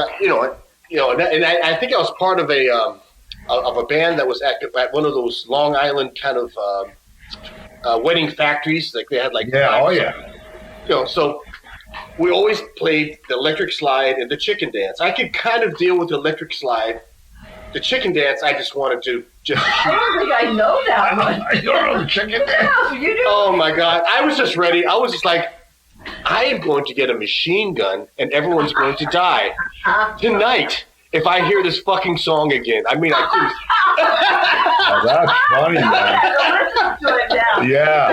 and I think I was part of a band that was at one of those Long Island kind of wedding factories. Like they had Yeah, oh yeah. So we always played the electric slide and the chicken dance. I could kind of deal with the electric slide. The chicken dance, I just wanted to just. I don't think I know that one. You don't know the chicken dance? Yeah, you do. Oh my God! I was just ready. I was just like, I am going to get a machine gun, and everyone's going to die tonight if I hear this fucking song again. I mean, Oh, that's funny, man. Listen to it now. Yeah.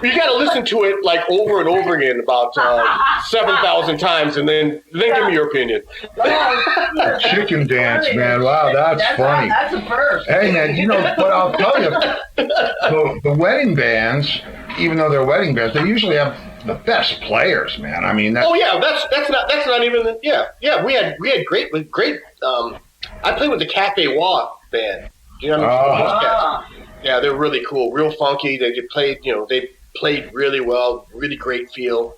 You got to listen to it like over and over again about 7,000 times, and then give me your opinion. Chicken dance, man. Wow, that's funny. That's a first. Hey, man, but I'll tell you, the wedding bands, even though they're wedding bands, they usually have the best players, man. I mean, Oh yeah, that's not even we had great. I played with the Cafe Wah band. Do you know what I mean? Ah. Yeah, they're really cool, real funky. They played really well, really great feel.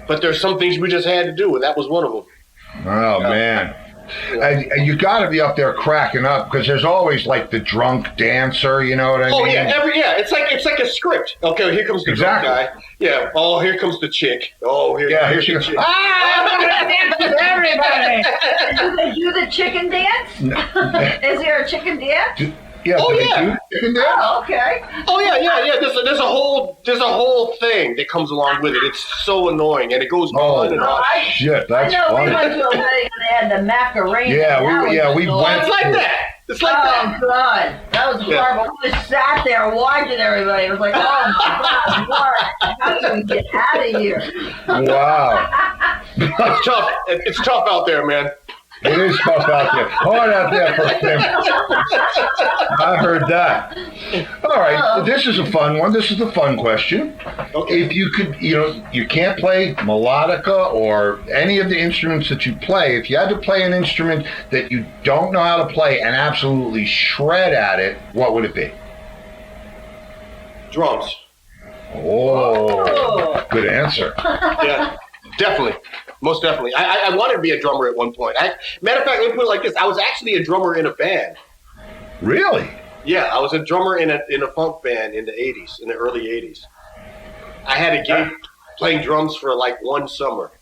But there's some things we just had to do, and that was one of them. Oh, man. And you got to be up there cracking up, because there's always like the drunk dancer, you know what I mean? Oh yeah, it's like a script. Okay, here comes the drunk guy. Yeah. Oh, here comes the chick. Oh, here she goes. Everybody. Do they do the chicken dance? Is there a chicken dance? Yeah. Oh, do they yeah. do chicken dance? Oh, okay. Oh yeah. There's a whole thing that comes along with it. It's so annoying, and it goes on and on. Shit, that's I know funny. we went to a wedding and they had the Macarena. Yeah, we went. It's like that. It's like that. Oh God, that was horrible. We just sat there watching everybody. It was like, oh my God, what? How can we get out of here? Wow. It's tough. It's tough out there, man. It is tough out there. Hard out there for him. I heard that. All right, this is a fun one. This is a fun question. Okay. If you could, you can't play melodica or any of the instruments that you play. If you had to play an instrument that you don't know how to play and absolutely shred at it, what would it be? Drums. Oh, good answer. Yeah, definitely. Most definitely. I wanted to be a drummer at one point. Matter of fact, let me put it like this. I was actually a drummer in a band. Really? Yeah, I was a drummer in a funk band in the 80s, in the early 80s. I had a gig playing drums for like one summer.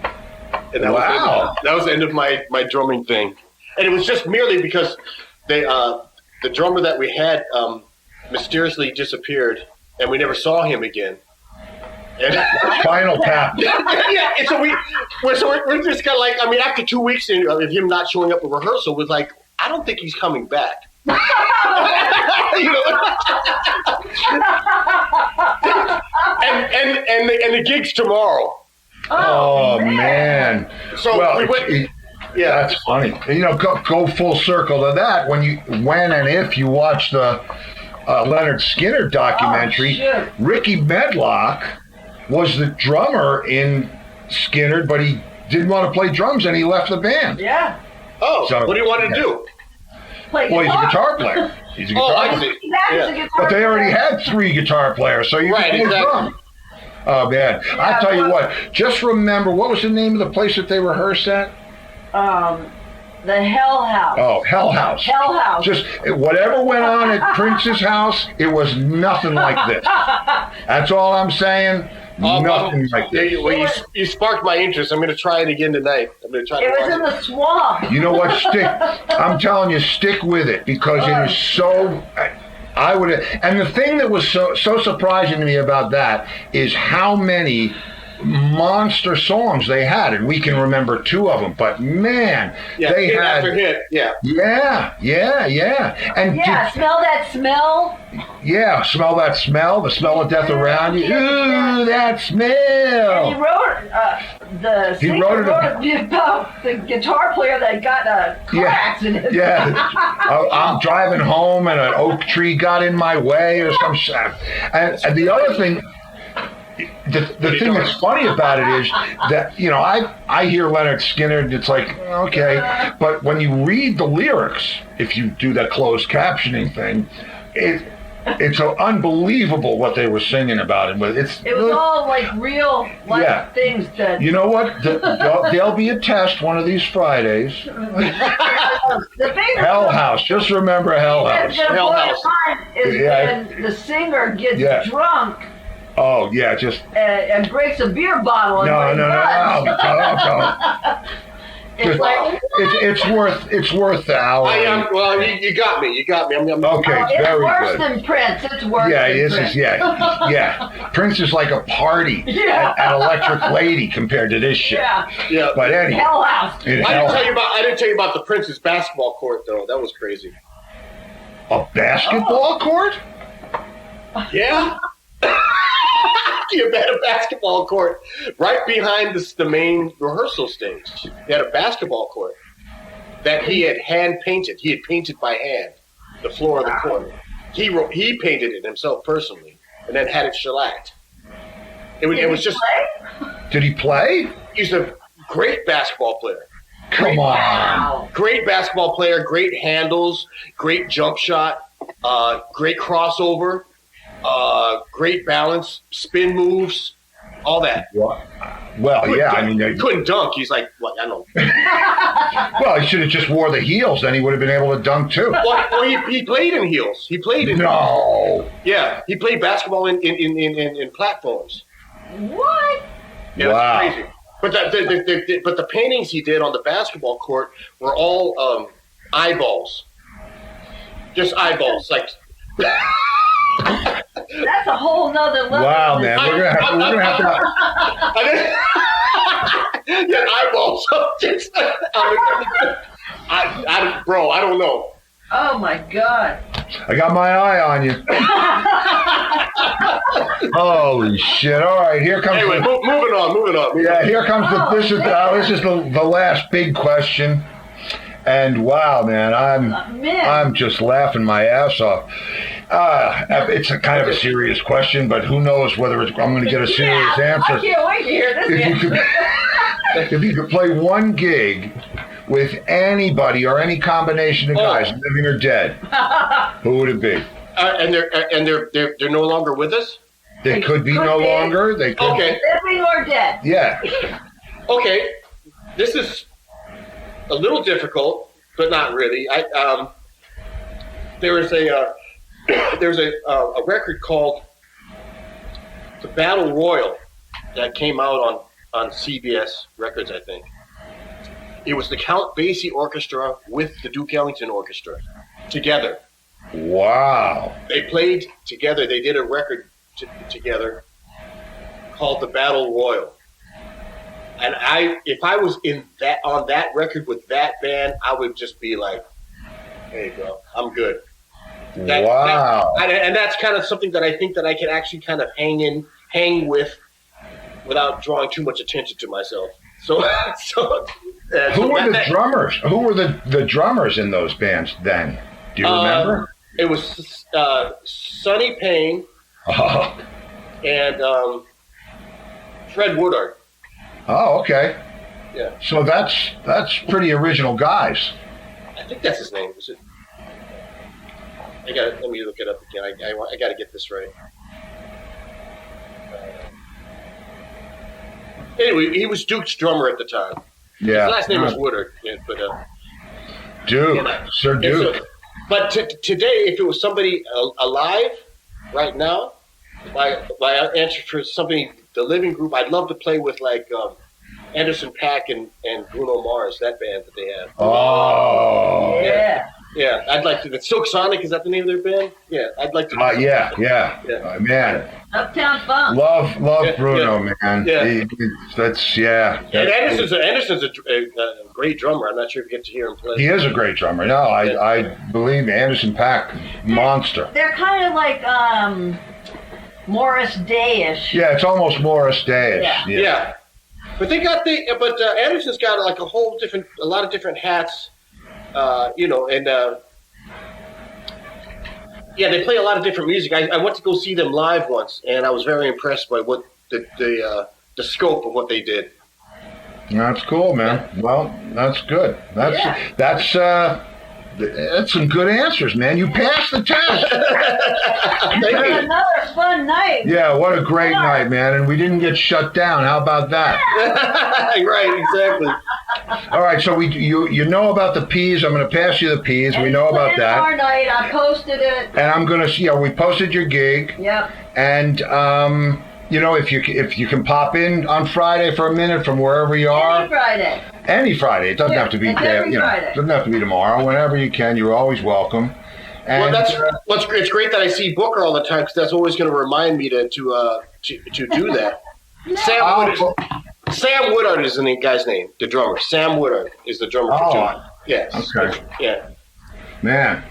And that was the end of my drumming thing. And it was just merely because the drummer that we had mysteriously disappeared, and we never saw him again. And Final tap. yeah, and so we're just kind of like, I mean, after 2 weeks of him not showing up at rehearsal, was like, I don't think he's coming back. and the gig's tomorrow. Oh man. So we went. Yeah, that's funny. Go full circle to that. When and if you watch the Leonard Skinner documentary, Ricky Medlock was the drummer in Skinner, but he didn't want to play drums and he left the band. Yeah. Oh, so, what do you want to do? Play well, he's a guitar player. He's a guitar I player. see. Yeah. But they already had 3 guitar players, so you can play drums. Oh man, I'll tell you what. Just remember, what was the name of the place that they rehearsed at? The Hell House. Oh, Hell House. Hell House. Just whatever went on at Prince's house, it was nothing like this. That's all I'm saying. Nothing like this. Well, you sparked my interest. I'm going to try it again tonight. I'm going to try. It was in the swamp. You know what? I'm telling you, stick with it because it is so. I would. And the thing that was so surprising to me about that is how many monster songs they had, and we can remember 2 of them. But man, they hit had after hit. Yeah. And Smell that smell. yeah, smell that smell, the smell of death around you. Ooh, that smell. And he wrote the He singer wrote it about the guitar player that got a car accident. Yeah. I'm driving home and an oak tree got in my way or some shit. And the other thing, the thing that's funny about it is that, you know, I hear Leonard Skinner and it's like, okay. But when you read the lyrics, if you do that closed captioning thing, it's so unbelievable what they were singing about it. It was all like real life things that. You know what? There'll be a test one of these Fridays. Hell House. Just remember Hell House. Hell House. Is when the singer gets drunk. Oh yeah, just and breaks a beer bottle. No. It's worth the hour. Well, you got me. You got me. I'm okay, it's very worse good. than Prince. It's worse. Yeah. Prince is like a party at Electric Lady compared to this shit. Yeah. But anyway, Hell House. I didn't tell you about the Prince's basketball court though. That was crazy. A basketball court? Yeah. You had a basketball court right behind the main rehearsal stage. He had a basketball court that he had hand painted. He had painted by hand the floor of the court. He painted it himself personally, and then had it shellacked. It was just. Did he play? He's a great basketball player. Come on. Great basketball player. Great handles. Great jump shot. Great crossover. Great balance, spin moves, all that. Well, yeah, I mean, he couldn't dunk. He's like, what? I don't know. Well, he should have just wore the heels. Then he would have been able to dunk too. Well, he played in heels. He played in. No. Yeah, he played basketball in platforms. What? Yeah, wow. That's crazy. But the paintings he did on the basketball court were all eyeballs, just eyeballs, like. That's a whole nother level. Wow, man, we're gonna have to. Yeah, eyeballs. I don't know. Oh my God. I got my eye on you. Holy shit! All right, here comes. Anyway, moving on. Yeah, here comes this is the last big question. And wow, man, I'm just laughing my ass off. It's a kind of a serious question, but who knows whether I'm going to get a serious answer. I can't wait to hear this answer. If you could play one gig with anybody or any combination of guys, living or dead, who would it be? And they're no longer with us? They could be no longer. They could. Okay. Living or dead. Yeah. Okay. This is a little difficult, but not really. There's a record called The Battle Royal that came out on CBS Records, I think. It was the Count Basie Orchestra with the Duke Ellington Orchestra together. Wow. They played together. They did a record together called The Battle Royal. And if I was on that record with that band, I would just be like, "Hey, bro, I'm good." Wow. And that's kind of something that I think that I can actually kind of hang with without drawing too much attention to myself. Who were the drummers? Who were the drummers in those bands then? Do you remember? It was Sonny Payne and Fred Woodard. Oh, okay. Yeah. So that's pretty original guys. I think that's his name. Was it? Let me look it up again. I got to get this right. Anyway, he was Duke's drummer at the time. Yeah. His last name was Woodard. Yeah. Duke, You know? Sir Duke. But today, if it was somebody alive right now, my answer for somebody, the Living Group, I'd love to play with like Anderson .Paak and Bruno Mars, that band that they have. Oh. Yeah. Yeah, I'd like to. The Silk Sonic, is that the name of their band? Yeah, I'd like to. Yeah. Man, Uptown Funk. love Yeah, Bruno, man. Yeah. That's And Anderson's a great drummer. I'm not sure if you get to hear him play. He is a great drummer. No, I believe me, Anderson .Paak, monster. They're kind of like Morris Day-ish. Yeah, it's almost Morris Day-ish. Yeah. But Anderson's got like a lot of different hats, and they play a lot of different music. I went to go see them live once, and I was very impressed by what the scope of what they did. That's cool, man. Well, that's good. That's some good answers, man. You passed the test. Thank you. Another fun night. Yeah, what a great night, man. And we didn't get shut down. How about that? Right, exactly. All right, so you know about the peas. I'm going to pass you the peas. We know about that. Our night, I posted it. And I'm going to, we posted your gig. Yep. And, if you can pop in on Friday for a minute from wherever you are. Any Friday. Any Friday. It doesn't have to be it's every Friday. It doesn't have to be tomorrow. Whenever you can, you're always welcome. And, It's great that I see Booker all the time, because that's always going to remind me to do that. Sam Woodard is the guy's name, the drummer. Sam Woodard is the drummer for Tune. Yes. Okay. Yeah. Man,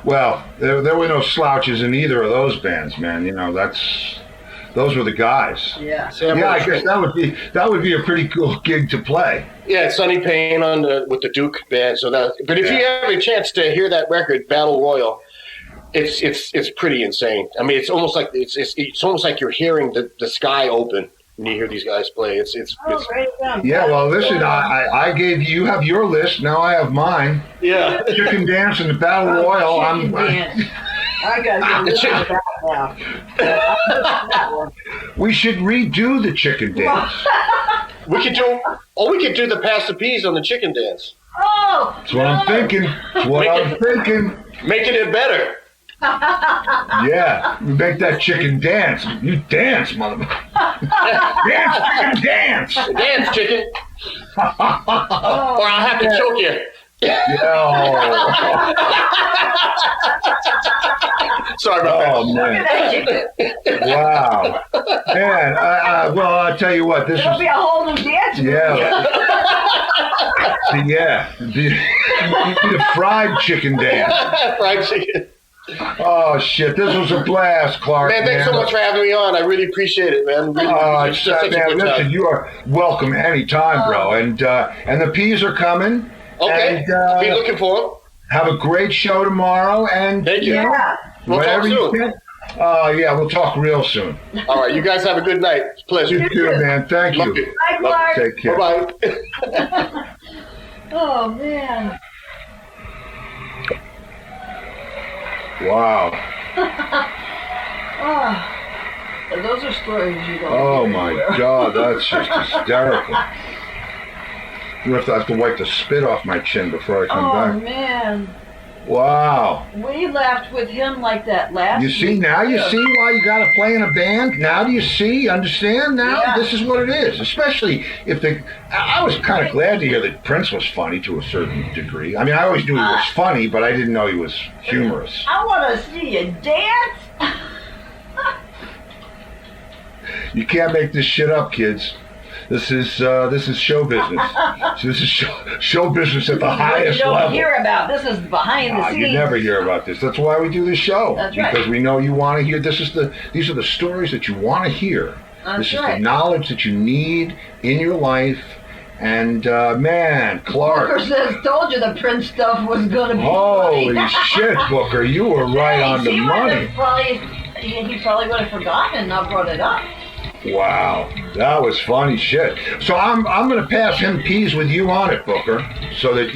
well, there were no slouches in either of those bands, man. Those were the guys. Yeah. I guess that would be a pretty cool gig to play. Yeah, Sonny Payne with the Duke band. But if you have a chance to hear that record, Battle Royal, it's pretty insane. I mean, it's almost like it's almost like you're hearing the sky open when you hear these guys play. It's Yeah, well, listen, I gave you have your list. Now I have mine. Yeah. Chicken Dance and the Battle Royal. I gotta get that now. We should redo the Chicken Dance. We could do the Pass the Peas on the Chicken Dance. Oh, That's what I'm thinking. Making it better. Yeah, we make that chicken dance. You dance, motherfucker. Dance, chicken, dance. Dance, chicken. Or I'll have to choke you. Sorry about that. Oh, man. Wow. Man, well, I'll tell you what. There'll be a whole new dance. The fried chicken dance. Fried chicken. Oh, shit. This was a blast, Clark. Man, thanks so much for having me on. I really appreciate it, man. Listen, you are welcome anytime, bro. And the peas are coming. Okay. And, be looking for them. Have a great show tomorrow. And thank you. We'll talk soon. We'll talk real soon. All right. You guys have a good night. It's a pleasure. You too, man. Thank you. Bye, Clark. Take care. Bye-bye. Oh, man. Wow. Those are stories you don't Oh, hear my anywhere. God. That's just hysterical. I have to wipe the spit off my chin before I come back. Oh, man. Wow. We laughed with him like that last You see week. now? You see why you got to play in a band? Now do you see? Understand now? Yeah. This is what it is. Especially if I was kind of glad to hear that Prince was funny to a certain degree. I mean, I always knew he was funny, but I didn't know he was humorous. I want to see you dance. You can't make this shit up, kids. This is show business. This is show business at the highest you don't level. hear about. This is behind the scenes. You never hear about this. That's why we do this show. That's right. Because we know you want to hear. These are the stories that you want to hear. That's this is right. the knowledge that you need in your life. And man, Clark. Booker says, told you the Prince stuff was going to be Holy funny. shit, Booker, you were right on the money. He probably would have forgotten and not brought it up. Wow, that was funny shit. So I'm going to pass him peas with you on it, Booker, so that,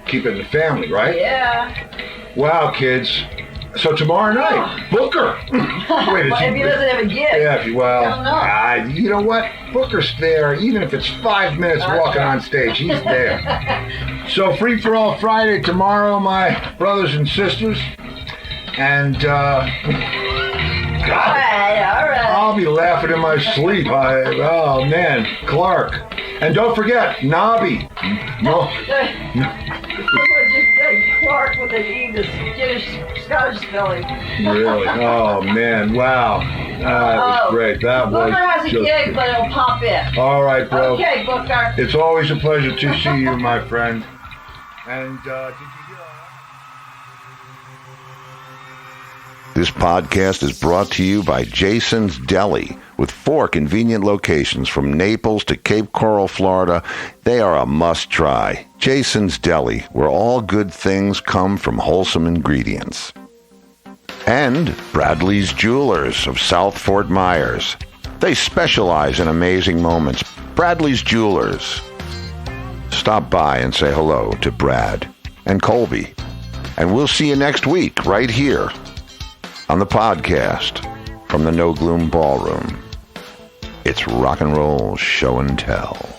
keep it in the family, right? Yeah. Wow, kids. So tomorrow night, Booker. Wait, But if he doesn't have a gig, yeah, well, I don't know. you know what? Booker's there, even if it's 5 minutes walking on stage, he's there. So Free for All Friday tomorrow, my brothers and sisters. And, all right. I'll be laughing in my sleep. Oh, man, Clark. And don't forget, Nobby. No. Someone just said Clark with an E, the Scottish spelling. Really? Oh, man. Wow. That was great. That was Booker has a just gig, good. but it'll pop in. All right, bro. Okay, Booker. It's always a pleasure to see you, my friend. And did you hear? This podcast is brought to you by Jason's Deli. With 4 convenient locations from Naples to Cape Coral, Florida, they are a must-try. Jason's Deli, where all good things come from wholesome ingredients. And Bradley's Jewelers of South Fort Myers. They specialize in amazing moments. Bradley's Jewelers. Stop by and say hello to Brad and Colby. And we'll see you next week right here on the podcast from the No Gloom Ballroom. It's rock and roll show and tell.